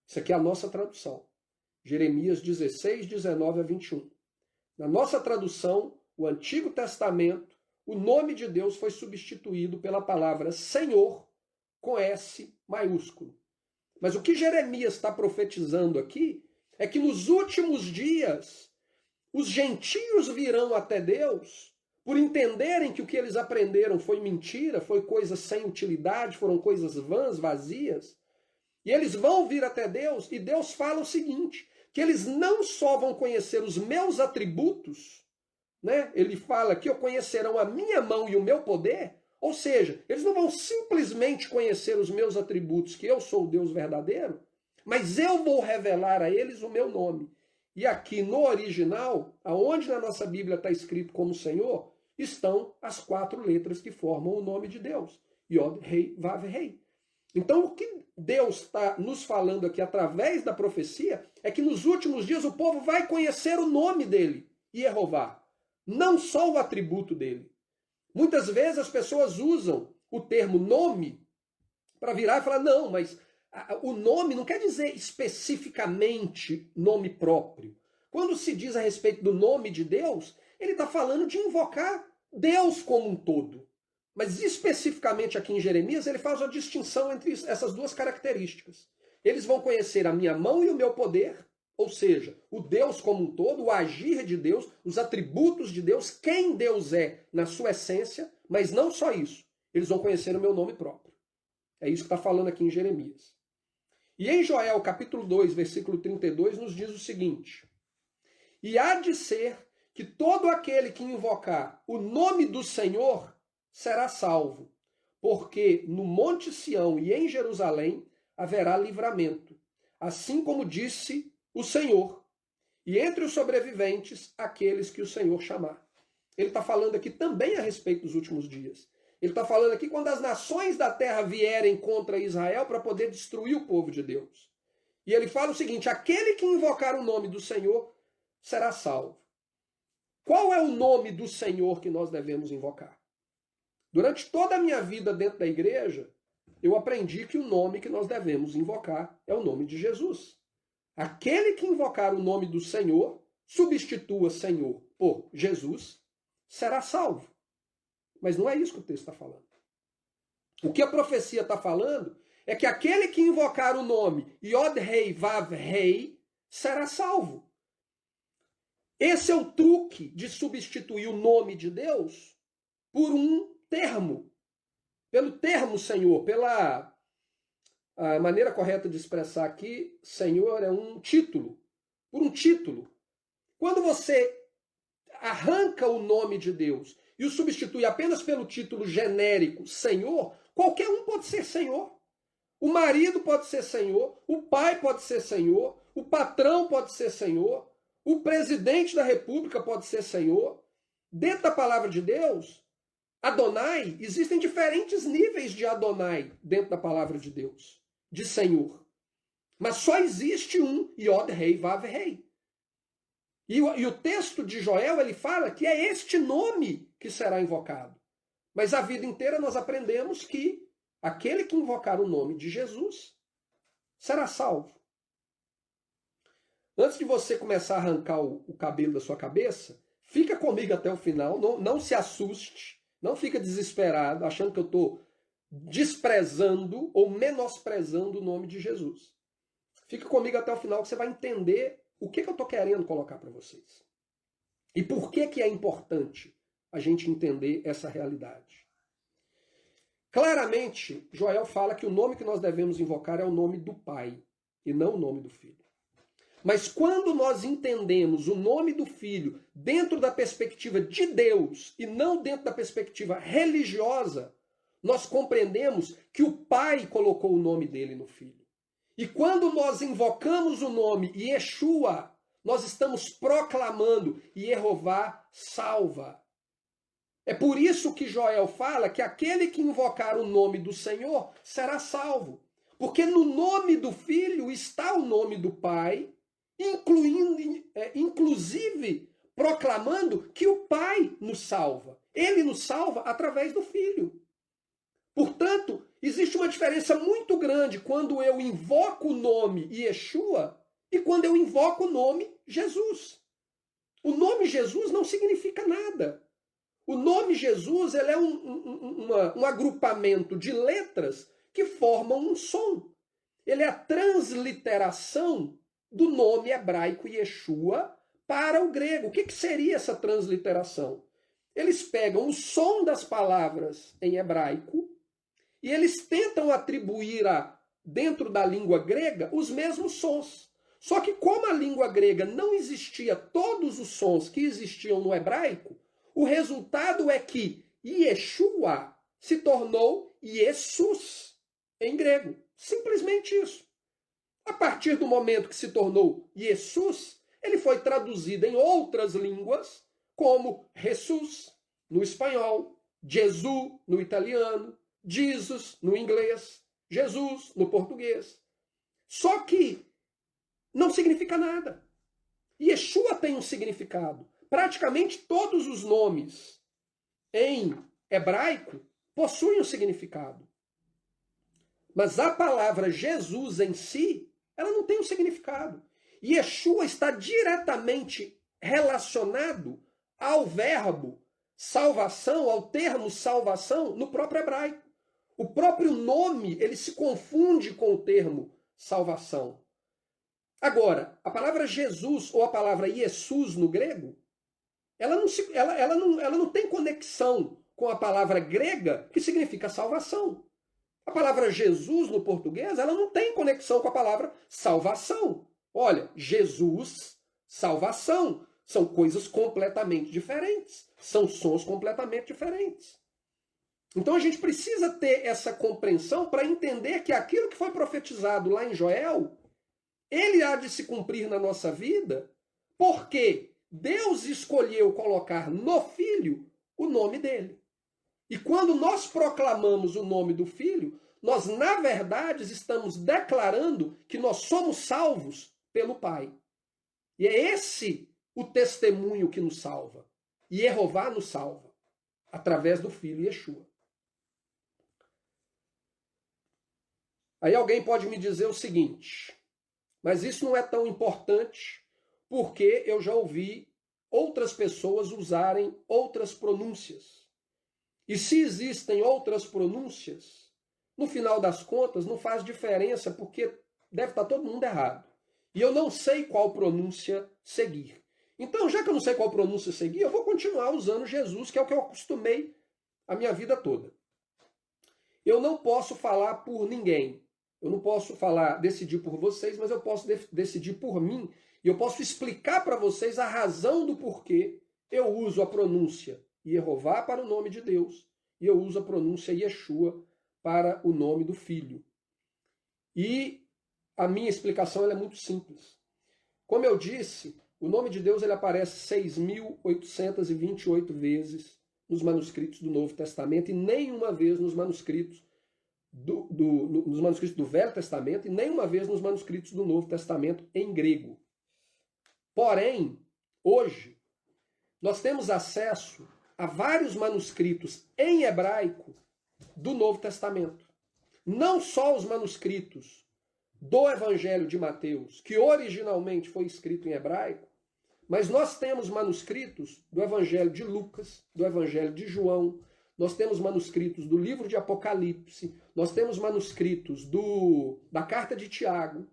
Isso aqui é a nossa tradução. Jeremias 16, 19 a 21. Na nossa tradução, o Antigo Testamento, o nome de Deus foi substituído pela palavra Senhor com S maiúsculo. Mas o que Jeremias está profetizando aqui é que nos últimos dias os gentios virão até Deus por entenderem que o que eles aprenderam foi mentira, foi coisa sem utilidade, foram coisas vãs, vazias. E eles vão vir até Deus e Deus fala o seguinte, que eles não só vão conhecer os meus atributos, né? Ele fala que conhecerão a minha mão e o meu poder, ou seja, eles não vão simplesmente conhecer os meus atributos, que eu sou o Deus verdadeiro, mas eu vou revelar a eles o meu nome. E aqui no original, aonde na nossa Bíblia está escrito como Senhor, estão as 4 letras que formam o nome de Deus. Yod, Rei, Vav, Rei. Então, o que Deus está nos falando aqui através da profecia é que nos últimos dias o povo vai conhecer o nome dele, Jeová, não só o atributo dele. Muitas vezes as pessoas usam o termo nome para virar e falar, não, mas o nome não quer dizer especificamente nome próprio. Quando se diz a respeito do nome de Deus, ele está falando de invocar Deus como um todo. Mas especificamente aqui em Jeremias, ele faz uma distinção entre essas duas características. Eles vão conhecer a minha mão e o meu poder, ou seja, o Deus como um todo, o agir de Deus, os atributos de Deus, quem Deus é na sua essência, mas não só isso. Eles vão conhecer o meu nome próprio. É isso que está falando aqui em Jeremias. E em Joel, capítulo 2, versículo 32, nos diz o seguinte: E há de ser que todo aquele que invocar o nome do Senhor será salvo, porque no Monte Sião e em Jerusalém haverá livramento, assim como disse o Senhor, e entre os sobreviventes, aqueles que o Senhor chamar. Ele está falando aqui também a respeito dos últimos dias. Ele está falando aqui quando as nações da terra vierem contra Israel para poder destruir o povo de Deus. E ele fala o seguinte, aquele que invocar o nome do Senhor será salvo. Qual é o nome do Senhor que nós devemos invocar? Durante toda a minha vida dentro da igreja, eu aprendi que o nome que nós devemos invocar é o nome de Jesus. Aquele que invocar o nome do Senhor, substitua Senhor por Jesus, será salvo. Mas não é isso que o texto está falando. O que a profecia está falando é que aquele que invocar o nome Yod Rei Vav Rei será salvo. Esse é o truque de substituir o nome de Deus por um termo. Pelo termo Senhor, pela a maneira correta de expressar aqui, Senhor é um título. Por um título. Quando você arranca o nome de Deus e o substitui apenas pelo título genérico Senhor, qualquer um pode ser Senhor. O marido pode ser Senhor, o pai pode ser Senhor, o patrão pode ser Senhor, o presidente da república pode ser Senhor. Dentro da palavra de Deus, Adonai, existem diferentes níveis de Adonai dentro da palavra de Deus, de Senhor. Mas só existe um Yod Rei Vav Rei. E o texto de Joel, ele fala que é este nome que será invocado. Mas a vida inteira nós aprendemos que aquele que invocar o nome de Jesus será salvo. Antes de você começar a arrancar o cabelo da sua cabeça, fica comigo até o final, não se assuste, Não fica desesperado, achando que eu estou desprezando ou menosprezando o nome de Jesus. Fica comigo até o final que você vai entender o que eu estou querendo colocar para vocês. E por que é importante a gente entender essa realidade. Claramente, Joel fala que o nome que nós devemos invocar é o nome do Pai e não o nome do Filho. Mas quando nós entendemos o nome do Filho dentro da perspectiva de Deus e não dentro da perspectiva religiosa, nós compreendemos que o Pai colocou o nome dele no Filho. E quando nós invocamos o nome Yeshua, nós estamos proclamando Yehová salva. É por isso que Joel fala que aquele que invocar o nome do Senhor será salvo. Porque no nome do Filho está o nome do Pai, inclusive proclamando que o Pai nos salva. Ele nos salva através do Filho. Portanto, existe uma diferença muito grande quando eu invoco o nome Yeshua e quando eu invoco o nome Jesus. O nome Jesus não significa nada. O nome Jesus ele é um agrupamento de letras que formam um som. Ele é a transliteração do nome hebraico Yeshua para o grego. O que seria essa transliteração? Eles pegam o som das palavras em hebraico e eles tentam atribuir dentro da língua grega os mesmos sons. Só que como a língua grega não existia todos os sons que existiam no hebraico, o resultado é que Yeshua se tornou Jesus em grego. Simplesmente isso. A partir do momento que se tornou Jesus, ele foi traduzido em outras línguas, como Jesus no espanhol, Jesus no italiano, Jesus no inglês, Jesus no português. Só que não significa nada. Yeshua tem um significado. Praticamente todos os nomes em hebraico possuem um significado. Mas a palavra Jesus em si, ela não tem um significado. Yeshua está diretamente relacionado ao verbo salvação, ao termo salvação, no próprio hebraico. O próprio nome, ele se confunde com o termo salvação. Agora, a palavra Jesus ou a palavra Jesus no grego, ela não tem conexão com a palavra grega que significa salvação. A palavra Jesus no português, ela não tem conexão com a palavra salvação. Olha, Jesus, salvação, são coisas completamente diferentes. São sons completamente diferentes. Então a gente precisa ter essa compreensão para entender que aquilo que foi profetizado lá em Joel, ele há de se cumprir na nossa vida, porque Deus escolheu colocar no Filho o nome dele. E quando nós proclamamos o nome do Filho, nós, na verdade, estamos declarando que nós somos salvos pelo Pai. E é esse o testemunho que nos salva. E Yehová nos salva, através do Filho Yeshua. Aí alguém pode me dizer o seguinte, mas isso não é tão importante, porque eu já ouvi outras pessoas usarem outras pronúncias. E se existem outras pronúncias, no final das contas não faz diferença, porque deve estar todo mundo errado. E eu não sei qual pronúncia seguir. Então, já que eu não sei qual pronúncia seguir, eu vou continuar usando Jesus, que é o que eu acostumei a minha vida toda. Eu não posso falar por ninguém. Eu não posso decidir por vocês, mas eu posso decidir por mim. E eu posso explicar para vocês a razão do porquê eu uso a pronúncia Yehová para o nome de Deus. E eu uso a pronúncia Yeshua para o nome do Filho. E a minha explicação ela é muito simples. Como eu disse, o nome de Deus ele aparece 6.828 vezes nos manuscritos do Novo Testamento e nenhuma vez nos manuscritos do Velho Testamento e nenhuma vez nos manuscritos do Novo Testamento em grego. Porém, hoje, nós temos acesso a vários manuscritos em hebraico do Novo Testamento. Não só os manuscritos do Evangelho de Mateus, que originalmente foi escrito em hebraico, mas nós temos manuscritos do Evangelho de Lucas, do Evangelho de João, nós temos manuscritos do livro de Apocalipse, nós temos manuscritos da carta de Tiago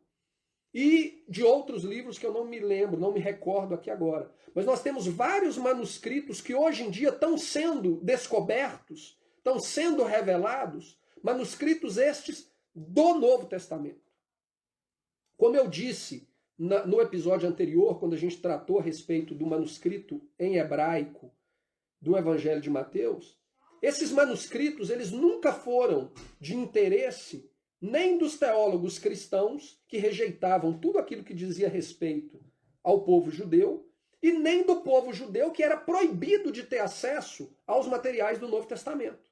e de outros livros que eu não me lembro, não me recordo aqui agora. Mas nós temos vários manuscritos que hoje em dia estão sendo descobertos, estão sendo revelados, manuscritos estes do Novo Testamento. Como eu disse no episódio anterior, quando a gente tratou a respeito do manuscrito em hebraico do Evangelho de Mateus, esses manuscritos eles nunca foram de interesse nem dos teólogos cristãos, que rejeitavam tudo aquilo que dizia respeito ao povo judeu, e nem do povo judeu, que era proibido de ter acesso aos materiais do Novo Testamento.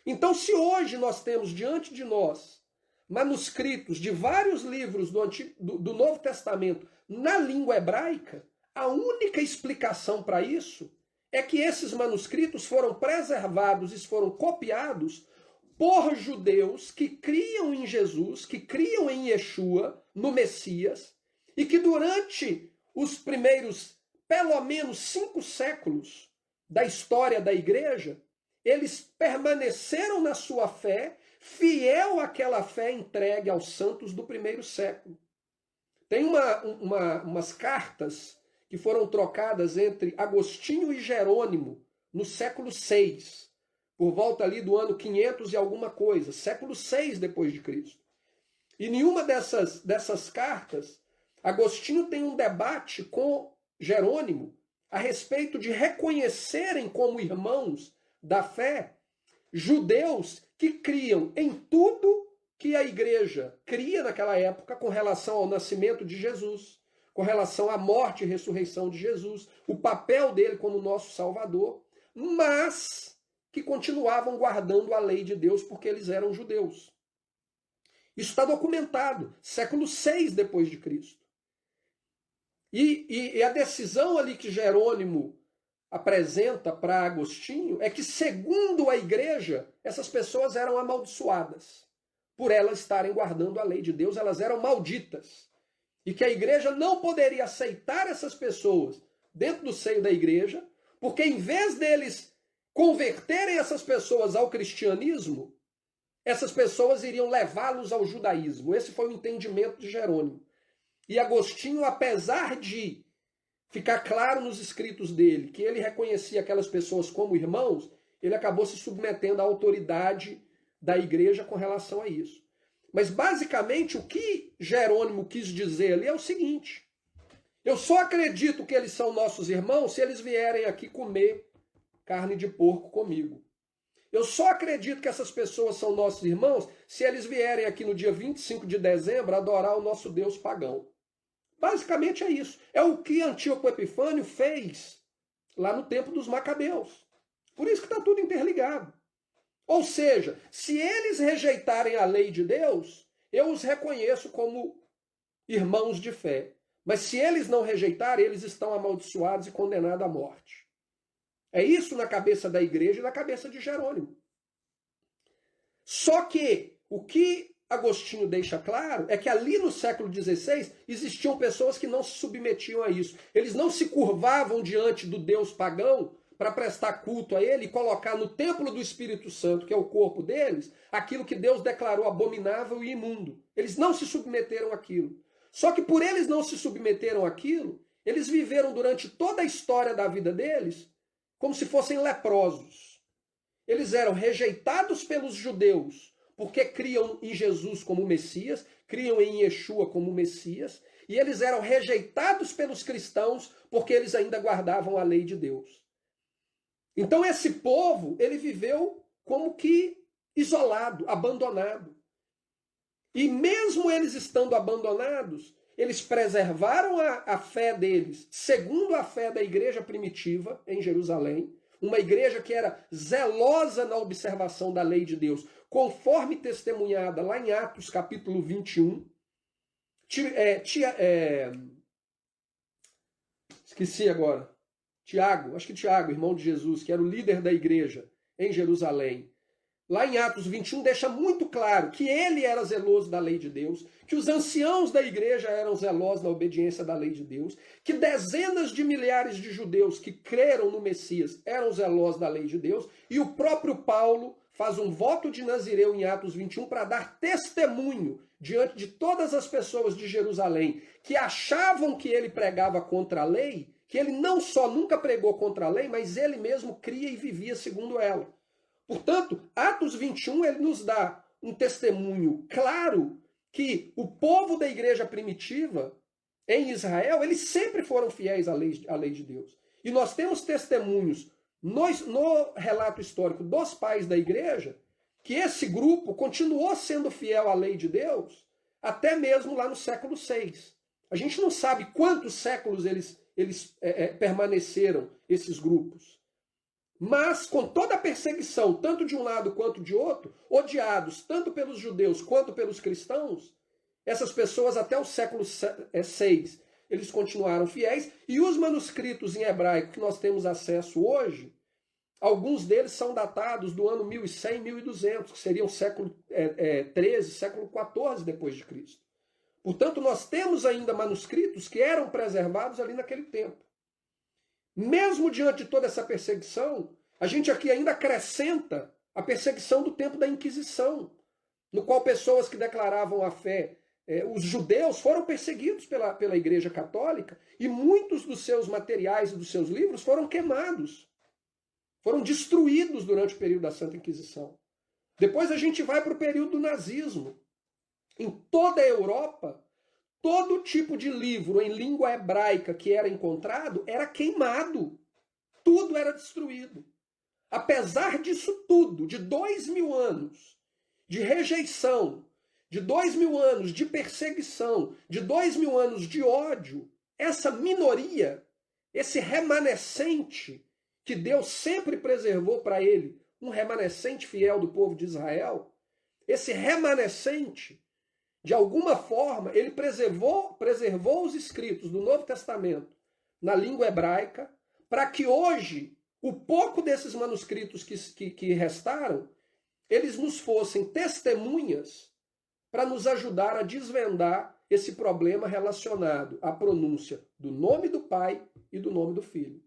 Então, se hoje nós temos diante de nós manuscritos de vários livros do Novo Testamento na língua hebraica, a única explicação para isso é que esses manuscritos foram preservados e foram copiados por judeus que criam em Jesus, que criam em Yeshua, no Messias, e que durante os primeiros, pelo menos 5 séculos da história da igreja, eles permaneceram na sua fé, fiel àquela fé entregue aos santos do primeiro século. Tem umas cartas que foram trocadas entre Agostinho e Jerônimo no século VI, por volta ali do ano 500 e alguma coisa, século VI depois de Cristo. E nenhuma dessas cartas, Agostinho tem um debate com Jerônimo a respeito de reconhecerem como irmãos da fé judeus que criam em tudo que a igreja cria naquela época com relação ao nascimento de Jesus, com relação à morte e ressurreição de Jesus, o papel dele como nosso Salvador, mas que continuavam guardando a lei de Deus porque eles eram judeus. Isso está documentado, século VI depois de Cristo. E a decisão ali que Jerônimo apresenta para Agostinho é que, segundo a igreja, essas pessoas eram amaldiçoadas. Por elas estarem guardando a lei de Deus, elas eram malditas. E que a igreja não poderia aceitar essas pessoas dentro do seio da igreja, porque em vez deles converterem essas pessoas ao cristianismo, essas pessoas iriam levá-los ao judaísmo. Esse foi o entendimento de Jerônimo. E Agostinho, apesar de ficar claro nos escritos dele que ele reconhecia aquelas pessoas como irmãos, ele acabou se submetendo à autoridade da igreja com relação a isso. Mas basicamente o que Jerônimo quis dizer ali é o seguinte: eu só acredito que eles são nossos irmãos se eles vierem aqui comer carne de porco comigo. Eu só acredito que essas pessoas são nossos irmãos se eles vierem aqui no dia 25 de dezembro adorar o nosso Deus pagão. Basicamente é isso. É o que Antíoco Epifânio fez lá no tempo dos Macabeus. Por isso que está tudo interligado. Ou seja, se eles rejeitarem a lei de Deus, eu os reconheço como irmãos de fé. Mas se eles não rejeitarem, eles estão amaldiçoados e condenados à morte. É isso na cabeça da igreja e na cabeça de Jerônimo. Só que o que Agostinho deixa claro é que ali no século XVI existiam pessoas que não se submetiam a isso. Eles não se curvavam diante do Deus pagão para prestar culto a ele e colocar no templo do Espírito Santo, que é o corpo deles, aquilo que Deus declarou abominável e imundo. Eles não se submeteram àquilo. Só que por eles não se submeteram àquilo, eles viveram durante toda a história da vida deles como se fossem leprosos. Eles eram rejeitados pelos judeus porque criam em Jesus como Messias, criam em Yeshua como Messias, e eles eram rejeitados pelos cristãos porque eles ainda guardavam a lei de Deus. Então esse povo, ele viveu como que isolado, abandonado. E mesmo eles estando abandonados, eles preservaram a fé deles, segundo a fé da igreja primitiva em Jerusalém, uma igreja que era zelosa na observação da lei de Deus, conforme testemunhada lá em Atos capítulo 21. Esqueci agora. Tiago, acho que Tiago, irmão de Jesus, que era o líder da igreja em Jerusalém, lá em Atos 21, deixa muito claro que ele era zeloso da lei de Deus, que os anciãos da igreja eram zelosos na obediência da lei de Deus, que dezenas de milhares de judeus que creram no Messias eram zelosos da lei de Deus, e o próprio Paulo faz um voto de Nazireu em Atos 21 para dar testemunho diante de todas as pessoas de Jerusalém que achavam que ele pregava contra a lei, que ele não só nunca pregou contra a lei, mas ele mesmo cria e vivia segundo ela. Portanto, Atos 21 ele nos dá um testemunho claro que o povo da igreja primitiva em Israel, eles sempre foram fiéis à lei de Deus. E nós temos testemunhos no relato histórico dos pais da igreja que esse grupo continuou sendo fiel à lei de Deus até mesmo lá no século VI. A gente não sabe quantos séculos eles permaneceram, esses grupos. Mas com toda a perseguição, tanto de um lado quanto de outro, odiados tanto pelos judeus quanto pelos cristãos, essas pessoas até o século VI, eles continuaram fiéis, e os manuscritos em hebraico que nós temos acesso hoje, alguns deles são datados do ano 1100, 1200, que seriam século XIII, século XIV depois de Cristo. Portanto, nós temos ainda manuscritos que eram preservados ali naquele tempo. Mesmo diante de toda essa perseguição, a gente aqui ainda acrescenta a perseguição do tempo da Inquisição, no qual pessoas que declaravam a fé, os judeus, foram perseguidos pela Igreja Católica e muitos dos seus materiais e dos seus livros foram queimados, foram destruídos durante o período da Santa Inquisição. Depois a gente vai para o período do nazismo. Em toda a Europa, todo tipo de livro em língua hebraica que era encontrado era queimado. Tudo era destruído. Apesar disso tudo, de 2000 anos de rejeição, de 2000 anos de perseguição, de 2000 anos de ódio, essa minoria, esse remanescente que Deus sempre preservou para ele, um remanescente fiel do povo de Israel, esse remanescente, de alguma forma, ele preservou os escritos do Novo Testamento na língua hebraica, para que hoje, o pouco desses manuscritos que restaram, eles nos fossem testemunhas para nos ajudar a desvendar esse problema relacionado à pronúncia do nome do Pai e do nome do Filho.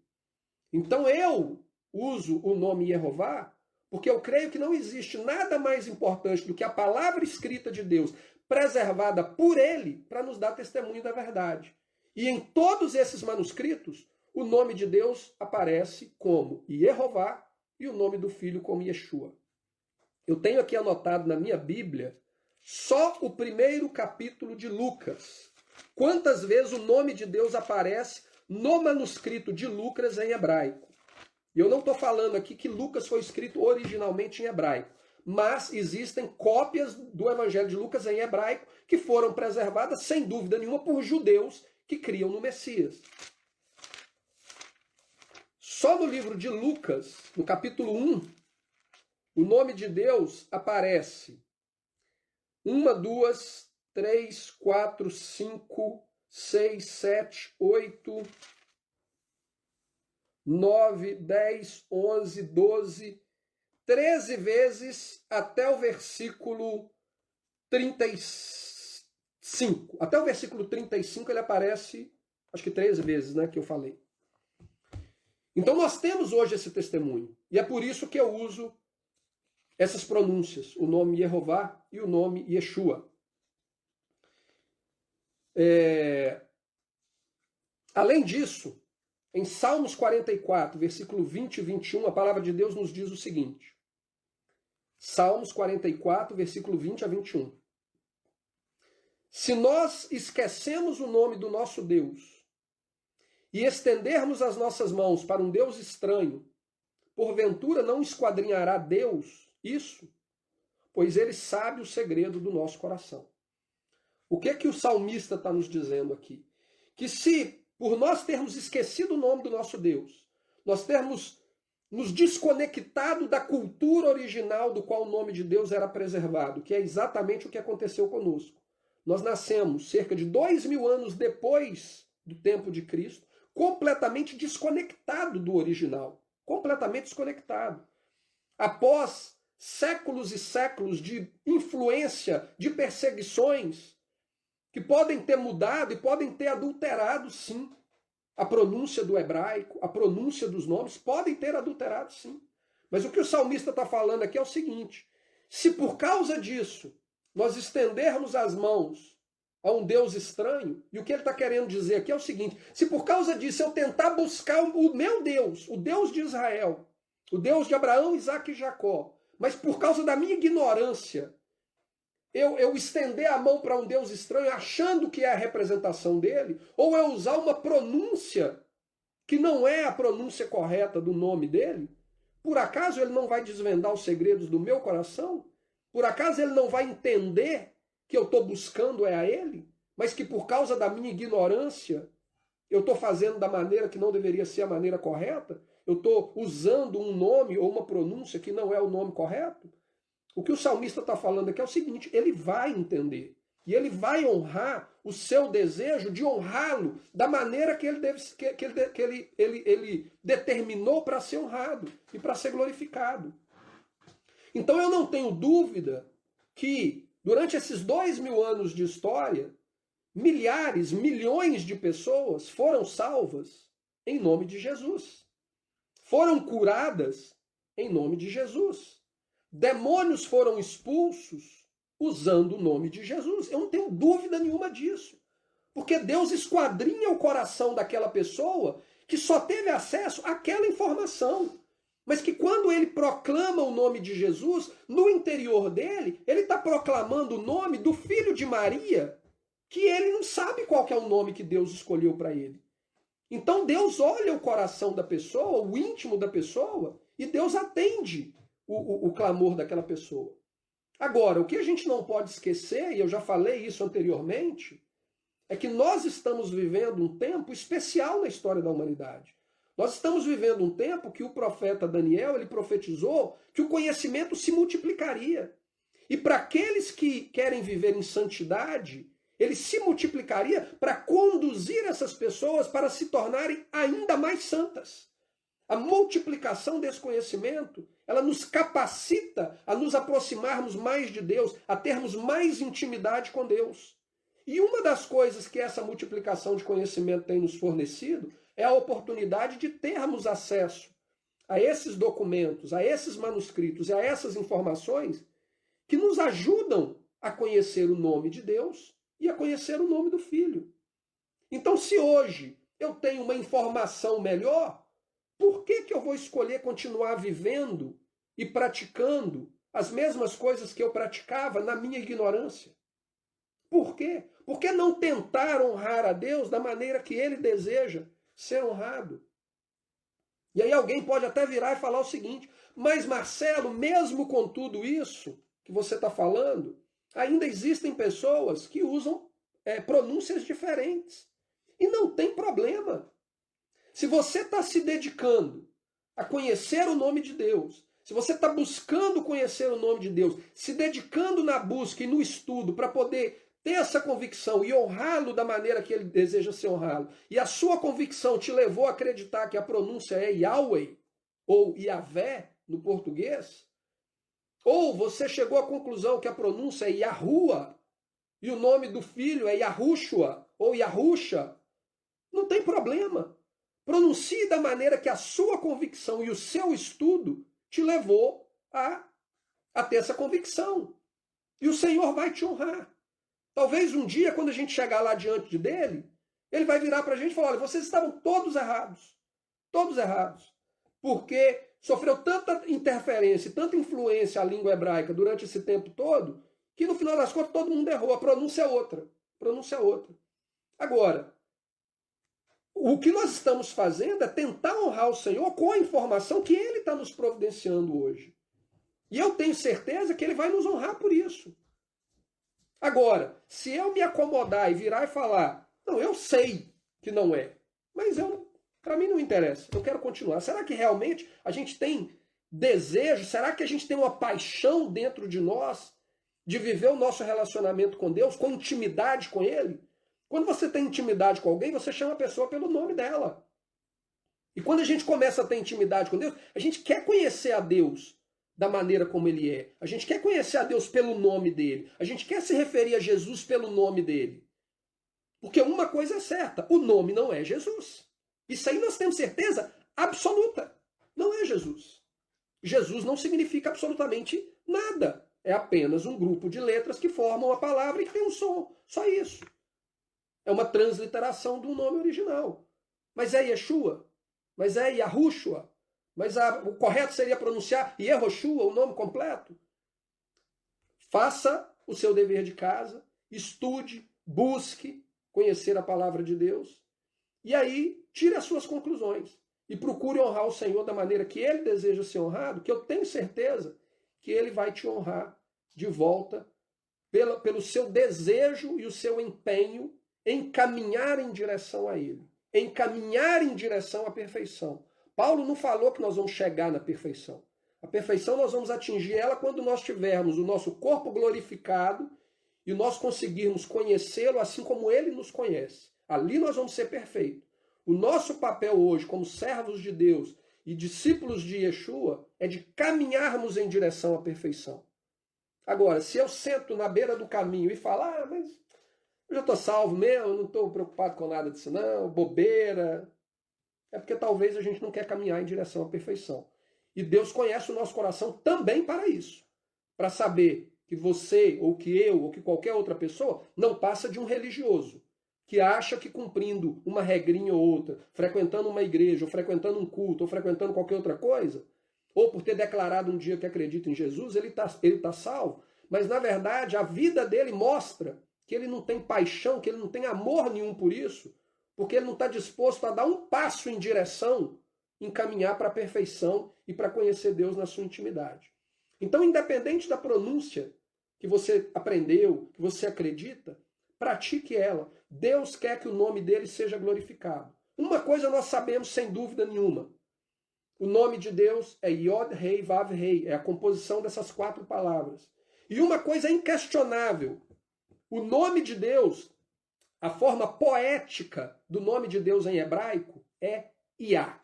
Então eu uso o nome Jeová porque eu creio que não existe nada mais importante do que a palavra escrita de Deus, preservada por ele, para nos dar testemunho da verdade. E em todos esses manuscritos, o nome de Deus aparece como Jeová e o nome do Filho como Yeshua. Eu tenho aqui anotado na minha Bíblia só o primeiro capítulo de Lucas. Quantas vezes o nome de Deus aparece no manuscrito de Lucas em hebraico? E eu não estou falando aqui que Lucas foi escrito originalmente em hebraico, mas existem cópias do Evangelho de Lucas em hebraico que foram preservadas, sem dúvida nenhuma, por judeus que criam no Messias. Só no livro de Lucas, no capítulo 1, o nome de Deus aparece 1, 2, 3, 4, 5, 6, 7, 8, 9, 10, 11, 12, 13 vezes até o versículo 35. Até o versículo 35 ele aparece, acho que 13 vezes, né, que eu falei. Então nós temos hoje esse testemunho. E é por isso que eu uso essas pronúncias, o nome Jeová e o nome Yeshua. Além disso, em Salmos 44, versículo 20 e 21, a palavra de Deus nos diz o seguinte. Salmos 44, versículo 20 a 21. Se nós esquecemos o nome do nosso Deus e estendermos as nossas mãos para um Deus estranho, porventura não esquadrinhará Deus isso? Pois ele sabe o segredo do nosso coração. O que é que o salmista está nos dizendo aqui? Que se, por nós termos esquecido o nome do nosso Deus, nós termos nos desconectado da cultura original do qual o nome de Deus era preservado, que é exatamente o que aconteceu conosco. Nós nascemos cerca de 2000 anos depois do tempo de Cristo, completamente desconectado do original. Completamente desconectado. Após séculos e séculos de influência, de perseguições, que podem ter mudado e podem ter adulterado, sim, a pronúncia do hebraico, a pronúncia dos nomes, podem ter adulterado, sim. Mas o que o salmista está falando aqui é o seguinte: se por causa disso nós estendermos as mãos a um Deus estranho, e o que ele está querendo dizer aqui é o seguinte: se por causa disso eu tentar buscar o meu Deus, o Deus de Israel, o Deus de Abraão, Isaque e Jacó, mas por causa da minha ignorância, eu estender a mão para um Deus estranho achando que é a representação dele, ou eu usar uma pronúncia que não é a pronúncia correta do nome dele, por acaso ele não vai desvendar os segredos do meu coração? Por acaso ele não vai entender que eu estou buscando é a ele, mas que por causa da minha ignorância eu estou fazendo da maneira que não deveria ser a maneira correta? Eu estou usando um nome ou uma pronúncia que não é o nome correto? O que o salmista está falando aqui é o seguinte: ele vai entender. E ele vai honrar o seu desejo de honrá-lo da maneira que ele determinou para ser honrado e para ser glorificado. Então eu não tenho dúvida que durante esses 2000 anos de história, milhares, milhões de pessoas foram salvas em nome de Jesus. Foram curadas em nome de Jesus. Demônios foram expulsos usando o nome de Jesus. Eu não tenho dúvida nenhuma disso. Porque Deus esquadrinha o coração daquela pessoa que só teve acesso àquela informação. Mas que quando ele proclama o nome de Jesus, no interior dele, ele está proclamando o nome do filho de Maria, que ele não sabe qual que é o nome que Deus escolheu para ele. Então Deus olha o coração da pessoa, o íntimo da pessoa, e Deus atende o clamor daquela pessoa. Agora, o que a gente não pode esquecer, e eu já falei isso anteriormente, é que nós estamos vivendo um tempo especial na história da humanidade. Nós estamos vivendo um tempo que o profeta Daniel, ele profetizou que o conhecimento se multiplicaria. E para aqueles que querem viver em santidade, ele se multiplicaria para conduzir essas pessoas para se tornarem ainda mais santas. A multiplicação desse conhecimento, ela nos capacita a nos aproximarmos mais de Deus, a termos mais intimidade com Deus. E uma das coisas que essa multiplicação de conhecimento tem nos fornecido é a oportunidade de termos acesso a esses documentos, a esses manuscritos e a essas informações que nos ajudam a conhecer o nome de Deus e a conhecer o nome do Filho. Então, se hoje eu tenho uma informação melhor, por que eu vou escolher continuar vivendo e praticando as mesmas coisas que eu praticava na minha ignorância? Por quê? Por que não tentar honrar a Deus da maneira que Ele deseja ser honrado? E aí alguém pode até virar e falar o seguinte: mas Marcelo, mesmo com tudo isso que você está falando, ainda existem pessoas que usam pronúncias diferentes. E não tem problema. Se você está se dedicando a conhecer o nome de Deus, se você está buscando conhecer o nome de Deus, se dedicando na busca e no estudo para poder ter essa convicção e honrá-lo da maneira que ele deseja ser honrado, e a sua convicção te levou a acreditar que a pronúncia é Yahweh, ou Yahvé no português, ou você chegou à conclusão que a pronúncia é Yahuwah, e o nome do filho é Yahushua, ou Yahusha, não tem problema. Pronuncie da maneira que a sua convicção e o seu estudo te levou a ter essa convicção. E o Senhor vai te honrar. Talvez um dia, quando a gente chegar lá diante dele, ele vai virar para a gente e falar: olha, vocês estavam todos errados. Todos errados. Porque sofreu tanta interferência, tanta influência a língua hebraica durante esse tempo todo, que no final das contas todo mundo errou. A pronúncia é outra. A pronúncia é outra. Agora, o que nós estamos fazendo é tentar honrar o Senhor com a informação que Ele está nos providenciando hoje. E eu tenho certeza que Ele vai nos honrar por isso. Agora, se eu me acomodar e virar e falar: não, eu sei que não é, mas para mim não interessa, eu quero continuar. Será que realmente a gente tem desejo? Será que a gente tem uma paixão dentro de nós de viver o nosso relacionamento com Deus, com intimidade com Ele? Quando você tem intimidade com alguém, você chama a pessoa pelo nome dela. E quando a gente começa a ter intimidade com Deus, a gente quer conhecer a Deus da maneira como ele é. A gente quer conhecer a Deus pelo nome dele. A gente quer se referir a Jesus pelo nome dele. Porque uma coisa é certa, o nome não é Jesus. Isso aí nós temos certeza absoluta. Não é Jesus. Jesus não significa absolutamente nada. É apenas um grupo de letras que formam a palavra e que tem um som. Só isso. É uma transliteração do nome original. Mas é Yeshua? Mas é Yahushua? Mas o correto seria pronunciar Yehoshua, o nome completo? Faça o seu dever de casa, estude, busque conhecer a palavra de Deus, e aí tire as suas conclusões. E procure honrar o Senhor da maneira que Ele deseja ser honrado, que eu tenho certeza que Ele vai te honrar de volta pelo seu desejo e o seu empenho em caminhar em direção a Ele, em caminhar em direção à perfeição. Paulo não falou que nós vamos chegar na perfeição. A perfeição nós vamos atingir ela quando nós tivermos o nosso corpo glorificado e nós conseguirmos conhecê-lo assim como Ele nos conhece. Ali nós vamos ser perfeitos. O nosso papel hoje, como servos de Deus e discípulos de Yeshua, é de caminharmos em direção à perfeição. Agora, se eu sento na beira do caminho e falo, mas eu já estou salvo mesmo, não estou preocupado com nada disso não, bobeira, é porque talvez a gente não quer caminhar em direção à perfeição. E Deus conhece o nosso coração também para isso. Para saber que você, ou que eu, ou que qualquer outra pessoa, não passa de um religioso. Que acha que cumprindo uma regrinha ou outra, frequentando uma igreja, ou frequentando um culto, ou frequentando qualquer outra coisa, ou por ter declarado um dia que acredita em Jesus, ele tá salvo. Mas, na verdade, a vida dele mostra que ele não tem paixão, que ele não tem amor nenhum por isso, porque ele não está disposto a dar um passo em direção, em caminhar para a perfeição e para conhecer Deus na sua intimidade. Então, independente da pronúncia que você aprendeu, que você acredita, pratique ela. Deus quer que o nome dele seja glorificado. Uma coisa nós sabemos sem dúvida nenhuma. O nome de Deus é Yod Rei Vav Rei. É a composição dessas 4 palavras. E uma coisa é inquestionável. O nome de Deus, a forma poética do nome de Deus em hebraico é Iá.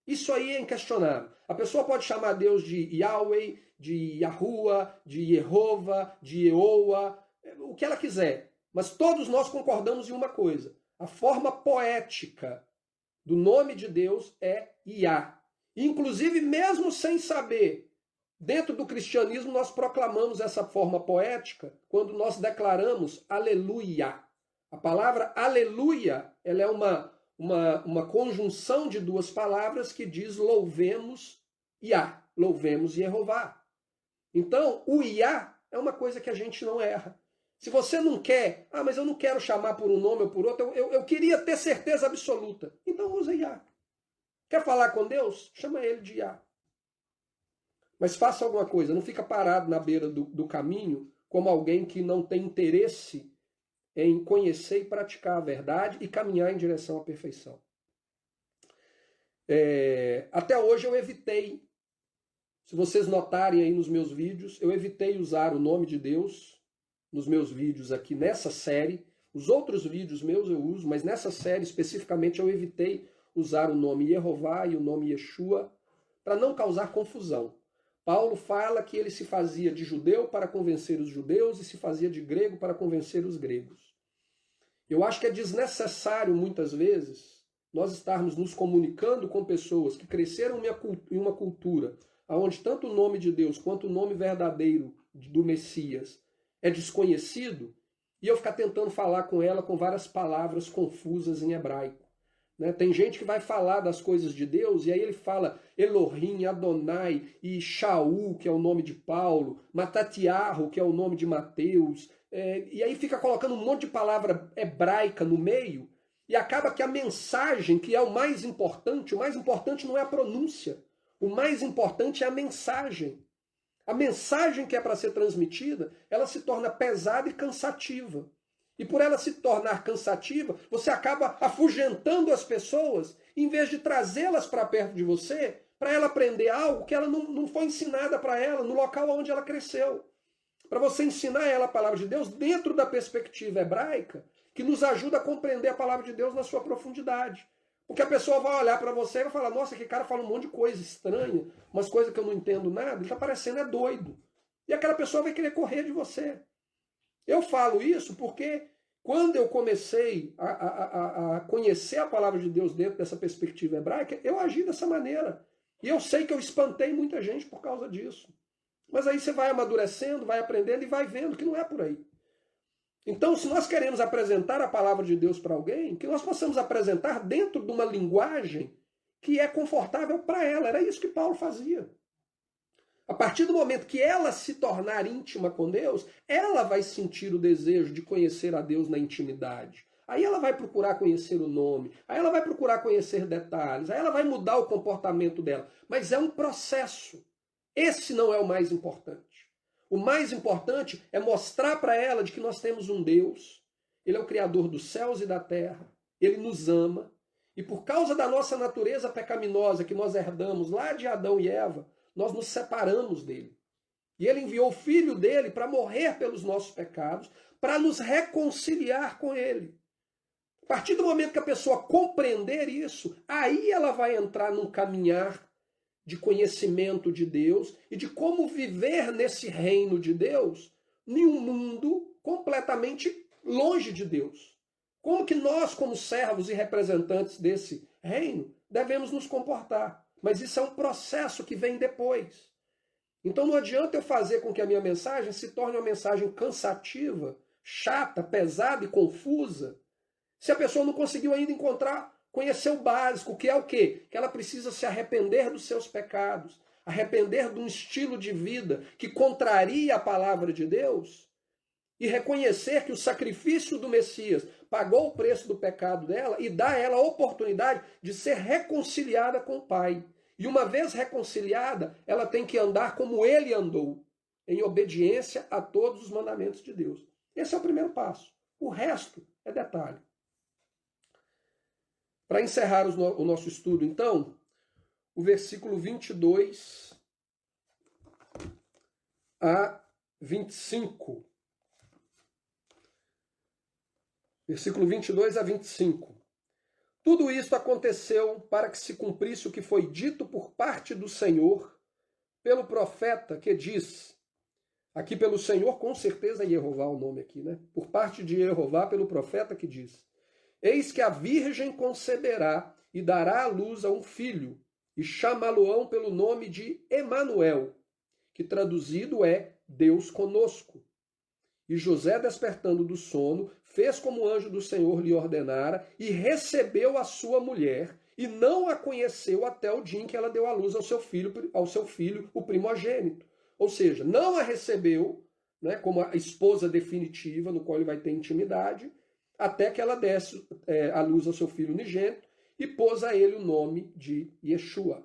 Isso aí é inquestionável. A pessoa pode chamar Deus de Yahweh, de Yahuwah, de Yehovah, de Yehoah, o que ela quiser. Mas todos nós concordamos em uma coisa. A forma poética do nome de Deus é Iá. Inclusive, mesmo sem saber, dentro do cristianismo nós proclamamos essa forma poética quando nós declaramos Aleluia. A palavra Aleluia, ela é uma conjunção de 2 palavras que diz louvemos Iá, louvemos Yehová. Então, o Iá é uma coisa que a gente não erra. Se você não quer, mas eu não quero chamar por um nome ou por outro, eu queria ter certeza absoluta. Então usa Iá. Quer falar com Deus? Chama ele de Iá. Mas faça alguma coisa, não fica parado na beira do caminho como alguém que não tem interesse em conhecer e praticar a verdade e caminhar em direção à perfeição. Até hoje eu evitei, se vocês notarem aí nos meus vídeos, eu evitei usar o nome de Deus nos meus vídeos aqui nessa série. Os outros vídeos meus eu uso, mas nessa série especificamente eu evitei usar o nome Yehová e o nome Yeshua para não causar confusão. Paulo fala que ele se fazia de judeu para convencer os judeus e se fazia de grego para convencer os gregos. Eu acho que é desnecessário, muitas vezes, nós estarmos nos comunicando com pessoas que cresceram em uma cultura onde tanto o nome de Deus quanto o nome verdadeiro do Messias é desconhecido, e eu ficar tentando falar com ela com várias palavras confusas em hebraico. Tem gente que vai falar das coisas de Deus, e aí ele fala Elohim, Adonai, e Shaul, que é o nome de Paulo, Matatiarro, que é o nome de Mateus, e aí fica colocando um monte de palavra hebraica no meio, e acaba que a mensagem, que é o mais importante não é a pronúncia, o mais importante é a mensagem. A mensagem que é para ser transmitida, ela se torna pesada e cansativa. E por ela se tornar cansativa, você acaba afugentando as pessoas, em vez de trazê-las para perto de você, para ela aprender algo que ela não foi ensinada para ela, no local onde ela cresceu. Para você ensinar ela a palavra de Deus dentro da perspectiva hebraica, que nos ajuda a compreender a palavra de Deus na sua profundidade. Porque a pessoa vai olhar para você e vai falar, nossa, que cara fala um monte de coisa estranha, umas coisas que eu não entendo nada, ele está parecendo doido. E aquela pessoa vai querer correr de você. Eu falo isso porque quando eu comecei a conhecer a palavra de Deus dentro dessa perspectiva hebraica, eu agi dessa maneira. E eu sei que eu espantei muita gente por causa disso. Mas aí você vai amadurecendo, vai aprendendo e vai vendo que não é por aí. Então, se nós queremos apresentar a palavra de Deus para alguém, que nós possamos apresentar dentro de uma linguagem que é confortável para ela. Era isso que Paulo fazia. A partir do momento que ela se tornar íntima com Deus, ela vai sentir o desejo de conhecer a Deus na intimidade. Aí ela vai procurar conhecer o nome, aí ela vai procurar conhecer detalhes, aí ela vai mudar o comportamento dela. Mas é um processo. Esse não é o mais importante. O mais importante é mostrar para ela de que nós temos um Deus. Ele é o Criador dos céus e da terra. Ele nos ama. E por causa da nossa natureza pecaminosa que nós herdamos lá de Adão e Eva, nós nos separamos dele. E ele enviou o Filho dele para morrer pelos nossos pecados, para nos reconciliar com ele. A partir do momento que a pessoa compreender isso, aí ela vai entrar num caminhar de conhecimento de Deus e de como viver nesse reino de Deus em um mundo completamente longe de Deus. Como que nós, como servos e representantes desse reino, devemos nos comportar. Mas isso é um processo que vem depois. Então não adianta eu fazer com que a minha mensagem se torne uma mensagem cansativa, chata, pesada e confusa, se a pessoa não conseguiu ainda conhecer o básico, que é o quê? Que ela precisa se arrepender dos seus pecados, arrepender de um estilo de vida que contraria a palavra de Deus e reconhecer que o sacrifício do Messias pagou o preço do pecado dela e dá a ela a oportunidade de ser reconciliada com o Pai. E uma vez reconciliada, ela tem que andar como ele andou, em obediência a todos os mandamentos de Deus. Esse é o primeiro passo. O resto é detalhe. Para encerrar o nosso estudo, então, o versículo 22 a 25. Versículo 22 a 25. Tudo isso aconteceu para que se cumprisse o que foi dito por parte do Senhor, pelo profeta que diz, aqui pelo Senhor, com certeza é Jeová o nome aqui, né? Por parte de Jeová, pelo profeta que diz, eis que a virgem conceberá e dará à luz a um filho, e chamá-lo-ão pelo nome de Emanuel, que traduzido é Deus conosco. E José, despertando do sono, fez como o anjo do Senhor lhe ordenara e recebeu a sua mulher e não a conheceu até o dia em que ela deu à luz ao seu filho, o primogênito. Ou seja, não a recebeu, né, como a esposa definitiva, no qual ele vai ter intimidade, até que ela desse à luz ao seu filho unigênito e pôs a ele o nome de Yeshua.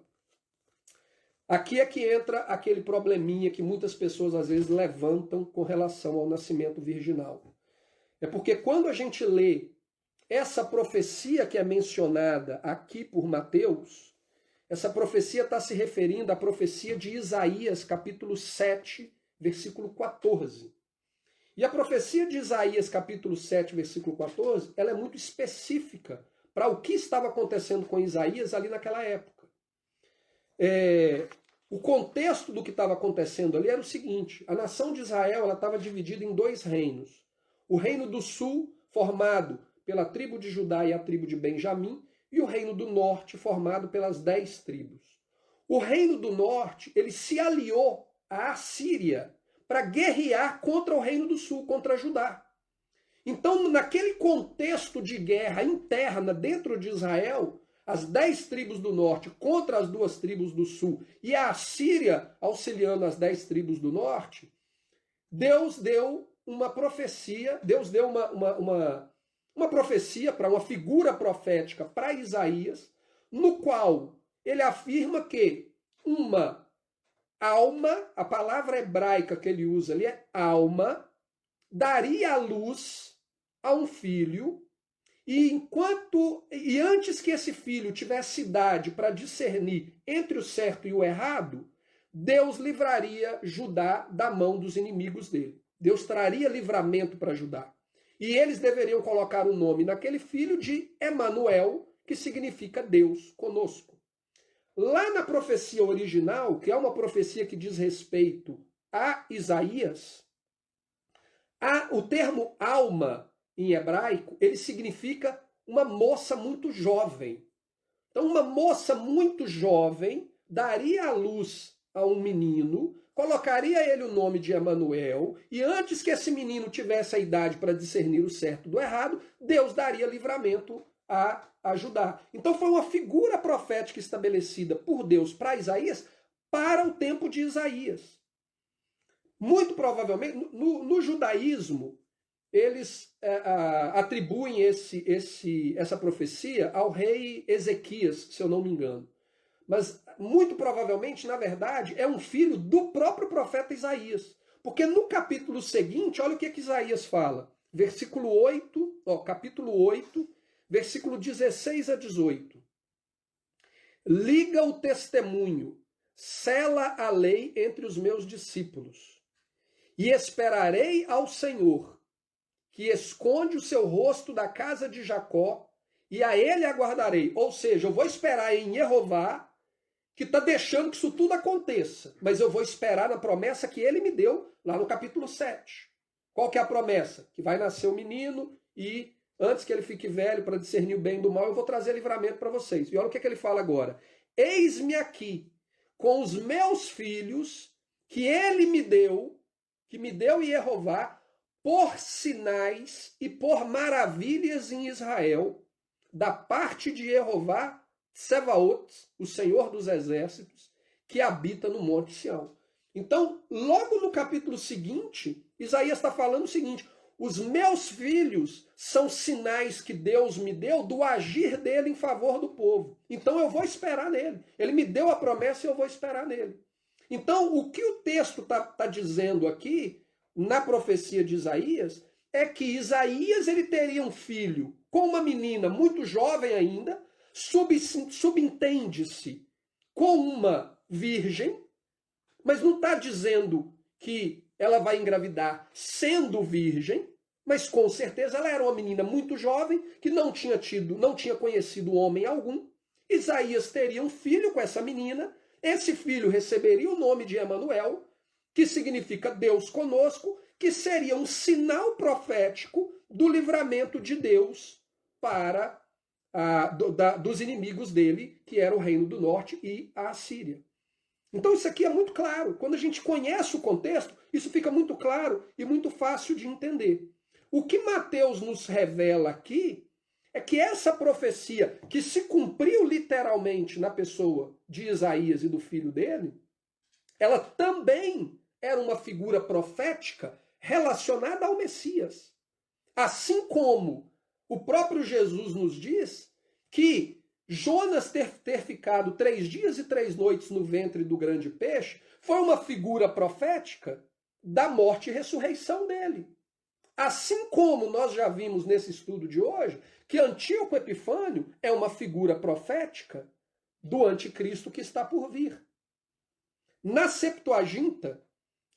Aqui é que entra aquele probleminha que muitas pessoas às vezes levantam com relação ao nascimento virginal. É porque quando a gente lê essa profecia que é mencionada aqui por Mateus, essa profecia está se referindo à profecia de Isaías, capítulo 7, versículo 14. E a profecia de Isaías, capítulo 7, versículo 14, ela é muito específica para o que estava acontecendo com Isaías ali naquela época. O contexto do que estava acontecendo ali era o seguinte: a nação de Israel ela estava dividida em dois reinos. O reino do sul, formado pela tribo de Judá e a tribo de Benjamim, e o reino do norte, formado pelas 10 tribos. O reino do norte ele se aliou à Assíria para guerrear contra o reino do sul, contra Judá. Então, naquele contexto de guerra interna dentro de Israel, as 10 tribos do norte contra as 2 tribos do sul e a Assíria auxiliando as 10 tribos do norte, Deus deu uma profecia, Deus deu uma profecia para uma figura profética para Isaías, no qual ele afirma que uma alma, a palavra hebraica que ele usa ali é alma, daria à luz a um filho, e antes que esse filho tivesse idade para discernir entre o certo e o errado, Deus livraria Judá da mão dos inimigos dele. Deus traria livramento para Judá. E eles deveriam colocar o nome naquele filho de Emanuel, que significa Deus conosco. Lá na profecia original, que é uma profecia que diz respeito a Isaías, o termo alma em hebraico, ele significa uma moça muito jovem. Então, uma moça muito jovem daria à luz a um menino, colocaria ele o nome de Emanuel, e antes que esse menino tivesse a idade para discernir o certo do errado, Deus daria livramento a Judá. Então foi uma figura profética estabelecida por Deus para Isaías para o tempo de Isaías. Muito provavelmente, no judaísmo, eles atribuem essa profecia ao rei Ezequias, se eu não me engano. Mas, muito provavelmente, na verdade, é um filho do próprio profeta Isaías. Porque no capítulo seguinte, olha o que Isaías fala. Versículo 8, capítulo 8, versículo 16 a 18. Liga o testemunho, sela a lei entre os meus discípulos, e esperarei ao Senhor, que esconde o seu rosto da casa de Jacó, e a ele aguardarei. Ou seja, eu vou esperar em Jeová, que está deixando que isso tudo aconteça, mas eu vou esperar na promessa que ele me deu lá no capítulo 7. Qual que é a promessa? Que vai nascer um menino e antes que ele fique velho para discernir o bem do mal, eu vou trazer livramento para vocês. E olha o que ele fala agora. Eis-me aqui com os meus filhos que ele me deu, que me deu Jeová, por sinais e por maravilhas em Israel, da parte de Jeová, Tsevaot, o Senhor dos Exércitos, que habita no Monte Sião. Então, logo no capítulo seguinte, Isaías está falando o seguinte: os meus filhos são sinais que Deus me deu do agir dele em favor do povo. Então eu vou esperar nele. Ele me deu a promessa e eu vou esperar nele. Então, o que o texto está dizendo aqui, na profecia de Isaías, é que Isaías ele teria um filho com uma menina muito jovem ainda, subentende-se com uma virgem, mas não está dizendo que ela vai engravidar sendo virgem, mas com certeza ela era uma menina muito jovem, que não tinha conhecido homem algum. Isaías teria um filho com essa menina, esse filho receberia o nome de Emanuel, que significa Deus conosco, que seria um sinal profético do livramento de Deus para dos inimigos dele, que era o Reino do Norte e a Assíria. Então isso aqui é muito claro. Quando a gente conhece o contexto, isso fica muito claro e muito fácil de entender. O que Mateus nos revela aqui é que essa profecia, que se cumpriu literalmente na pessoa de Isaías e do filho dele, ela também era uma figura profética relacionada ao Messias. Assim como o próprio Jesus nos diz que Jonas ter ficado 3 dias e 3 noites no ventre do grande peixe foi uma figura profética da morte e ressurreição dele. Assim como nós já vimos nesse estudo de hoje, que Antíoco Epifânio é uma figura profética do anticristo que está por vir. Na Septuaginta,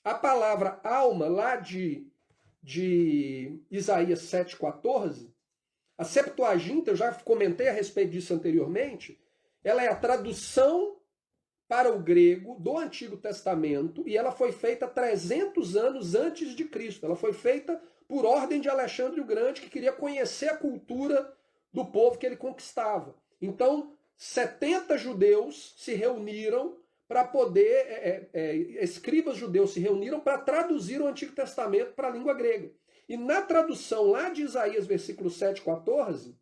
a palavra alma, lá de Isaías 7,14, a Septuaginta, eu já comentei a respeito disso anteriormente, ela é a tradução para o grego do Antigo Testamento e ela foi feita 300 anos antes de Cristo. Ela foi feita por ordem de Alexandre o Grande, que queria conhecer a cultura do povo que ele conquistava. Então, 70 judeus se reuniram para poder, escribas judeus se reuniram para traduzir o Antigo Testamento para a língua grega. E na tradução lá de Isaías, versículo 7,14,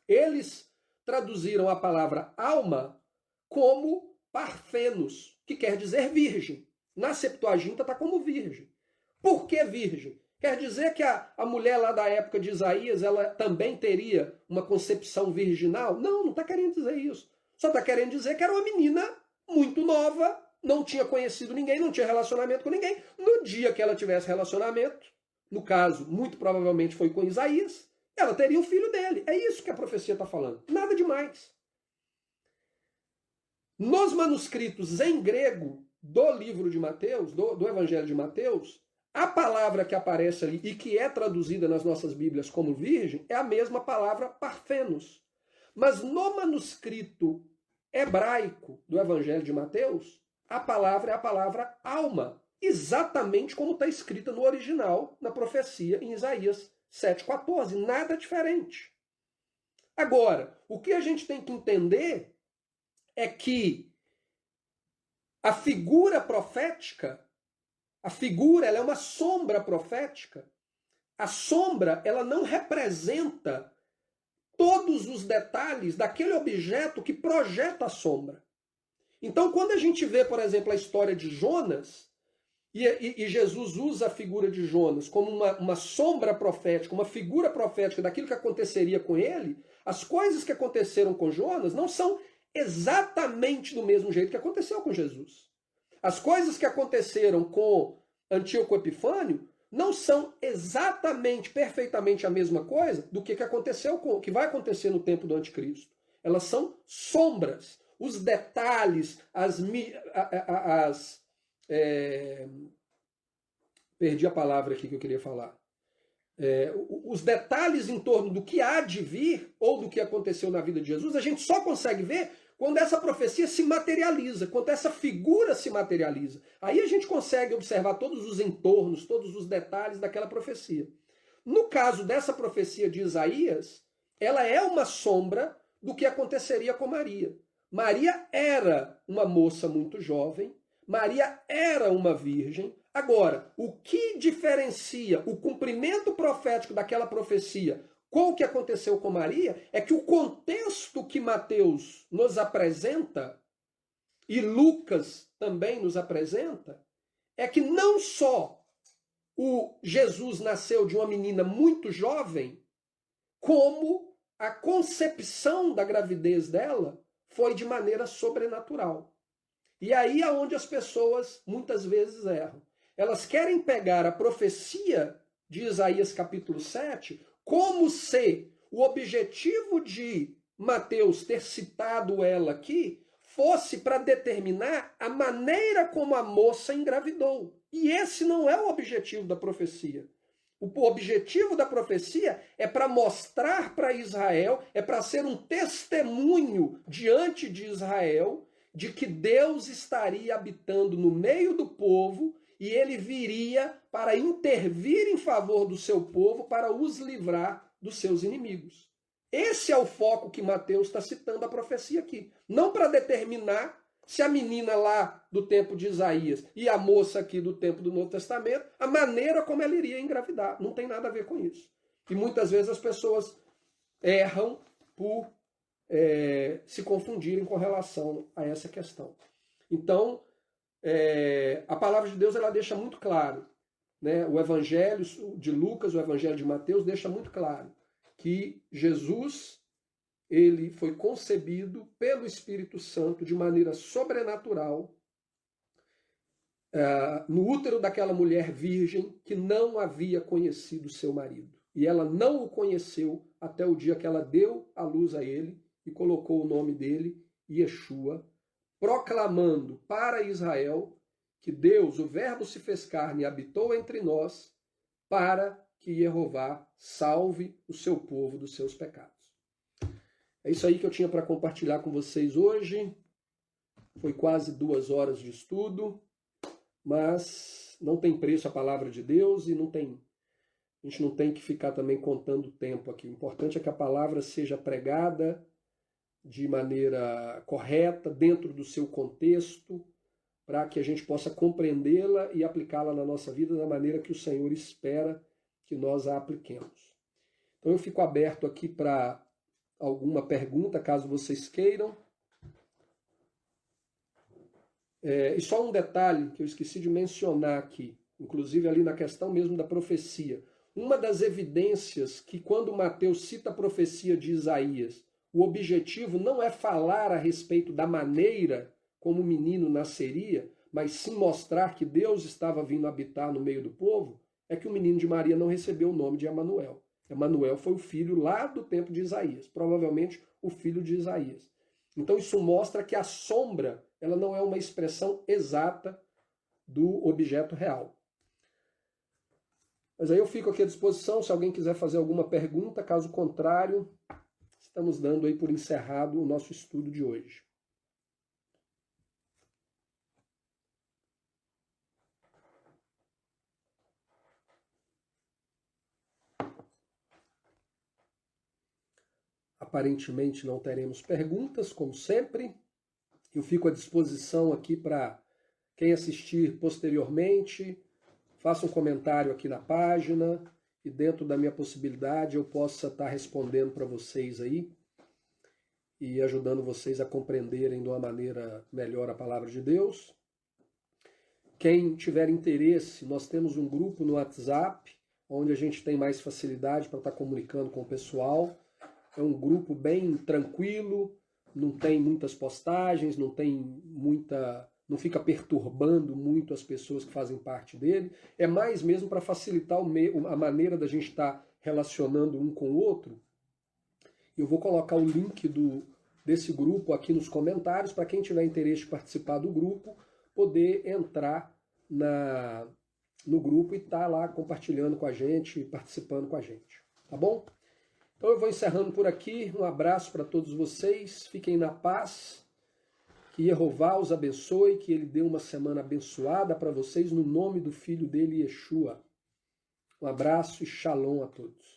eles traduziram a palavra alma como parfenos, que quer dizer virgem. Na Septuaginta está como virgem. Por que virgem? Quer dizer que a mulher lá da época de Isaías, ela também teria uma concepção virginal? Não, não está querendo dizer isso. Só está querendo dizer que era uma menina muito nova, não tinha conhecido ninguém, não tinha relacionamento com ninguém. No dia que ela tivesse relacionamento, no caso, muito provavelmente foi com Isaías, ela teria o filho dele. É isso que a profecia está falando. Nada demais. Nos manuscritos em grego do livro de Mateus, do Evangelho de Mateus, a palavra que aparece ali e que é traduzida nas nossas Bíblias como virgem é a mesma palavra parfenos. Mas no manuscrito hebraico do Evangelho de Mateus, a palavra é a palavra alma, exatamente como está escrita no original, na profecia em Isaías 7,14. Nada diferente. Agora, o que a gente tem que entender é que a figura profética, ela é uma sombra profética. A sombra, ela não representa todos os detalhes daquele objeto que projeta a sombra. Então, quando a gente vê, por exemplo, a história de Jonas, e Jesus usa a figura de Jonas como uma sombra profética, uma figura profética daquilo que aconteceria com ele, as coisas que aconteceram com Jonas não são exatamente do mesmo jeito que aconteceu com Jesus. As coisas que aconteceram com Antíoco Epifânio não são exatamente, perfeitamente a mesma coisa do que aconteceu com, que vai acontecer no tempo do Anticristo. Elas são sombras. Os detalhes, perdi a palavra aqui que eu queria falar. Os detalhes em torno do que há de vir ou do que aconteceu na vida de Jesus, a gente só consegue ver quando essa profecia se materializa, quando essa figura se materializa. Aí a gente consegue observar todos os entornos, todos os detalhes daquela profecia. No caso dessa profecia de Isaías, ela é uma sombra do que aconteceria com Maria. Maria era uma moça muito jovem, Maria era uma virgem. Agora, o que diferencia o cumprimento profético daquela profecia com o que aconteceu com Maria é que o contexto que Mateus nos apresenta, e Lucas também nos apresenta, é que não só o Jesus nasceu de uma menina muito jovem, como a concepção da gravidez dela foi de maneira sobrenatural. E aí é onde as pessoas muitas vezes erram. Elas querem pegar a profecia de Isaías capítulo 7 como se o objetivo de Mateus ter citado ela aqui fosse para determinar a maneira como a moça engravidou. E esse não é o objetivo da profecia. O objetivo da profecia é para mostrar para Israel, é para ser um testemunho diante de Israel de que Deus estaria habitando no meio do povo e ele viria para intervir em favor do seu povo para os livrar dos seus inimigos. Esse é o foco que Mateus está citando a profecia aqui. Não para determinar se a menina lá do tempo de Isaías e a moça aqui do tempo do Novo Testamento, a maneira como ela iria engravidar. Não tem nada a ver com isso. E muitas vezes as pessoas erram por se confundirem com relação a essa questão. Então, a palavra de Deus ela deixa muito claro, né? O Evangelho de Lucas, o Evangelho de Mateus deixa muito claro que Jesus ele foi concebido pelo Espírito Santo de maneira sobrenatural no útero daquela mulher virgem que não havia conhecido seu marido. E ela não o conheceu até o dia que ela deu a luz a ele e colocou o nome dele, Yeshua, proclamando para Israel que Deus, o Verbo se fez carne e habitou entre nós para que Jeová salve o seu povo dos seus pecados. É isso aí que eu tinha para compartilhar com vocês hoje. Foi quase 2 horas de estudo, mas não tem preço a palavra de Deus e a gente não tem que ficar também contando o tempo aqui. O importante é que a palavra seja pregada de maneira correta, dentro do seu contexto, para que a gente possa compreendê-la e aplicá-la na nossa vida da maneira que o Senhor espera que nós a apliquemos. Então eu fico aberto aqui para alguma pergunta, caso vocês queiram. E só um detalhe que eu esqueci de mencionar aqui, inclusive ali na questão mesmo da profecia. Uma das evidências que quando Mateus cita a profecia de Isaías, o objetivo não é falar a respeito da maneira como o menino nasceria, mas sim mostrar que Deus estava vindo habitar no meio do povo, é que o menino de Maria não recebeu o nome de Emanuel. Emanuel foi o filho lá do tempo de Isaías, provavelmente o filho de Isaías. Então isso mostra que a sombra ela não é uma expressão exata do objeto real. Mas aí eu fico aqui à disposição se alguém quiser fazer alguma pergunta, caso contrário, estamos dando aí por encerrado o nosso estudo de hoje. Aparentemente não teremos perguntas, como sempre. Eu fico à disposição aqui para quem assistir posteriormente, faça um comentário aqui na página e dentro da minha possibilidade eu possa estar respondendo para vocês aí e ajudando vocês a compreenderem de uma maneira melhor a palavra de Deus. Quem tiver interesse, nós temos um grupo no WhatsApp, onde a gente tem mais facilidade para estar comunicando com o pessoal. É um grupo bem tranquilo, não tem muitas postagens, não fica perturbando muito as pessoas que fazem parte dele. É mais mesmo para facilitar a maneira da gente estar relacionando um com o outro. Eu vou colocar o link desse grupo aqui nos comentários, para quem tiver interesse em participar do grupo, poder entrar no grupo e estar lá compartilhando com a gente, participando com a gente. Tá bom? Então eu vou encerrando por aqui. Um abraço para todos vocês. Fiquem na paz. Que Jeová os abençoe, que Ele dê uma semana abençoada para vocês, no nome do Filho dele, Yeshua. Um abraço e shalom a todos.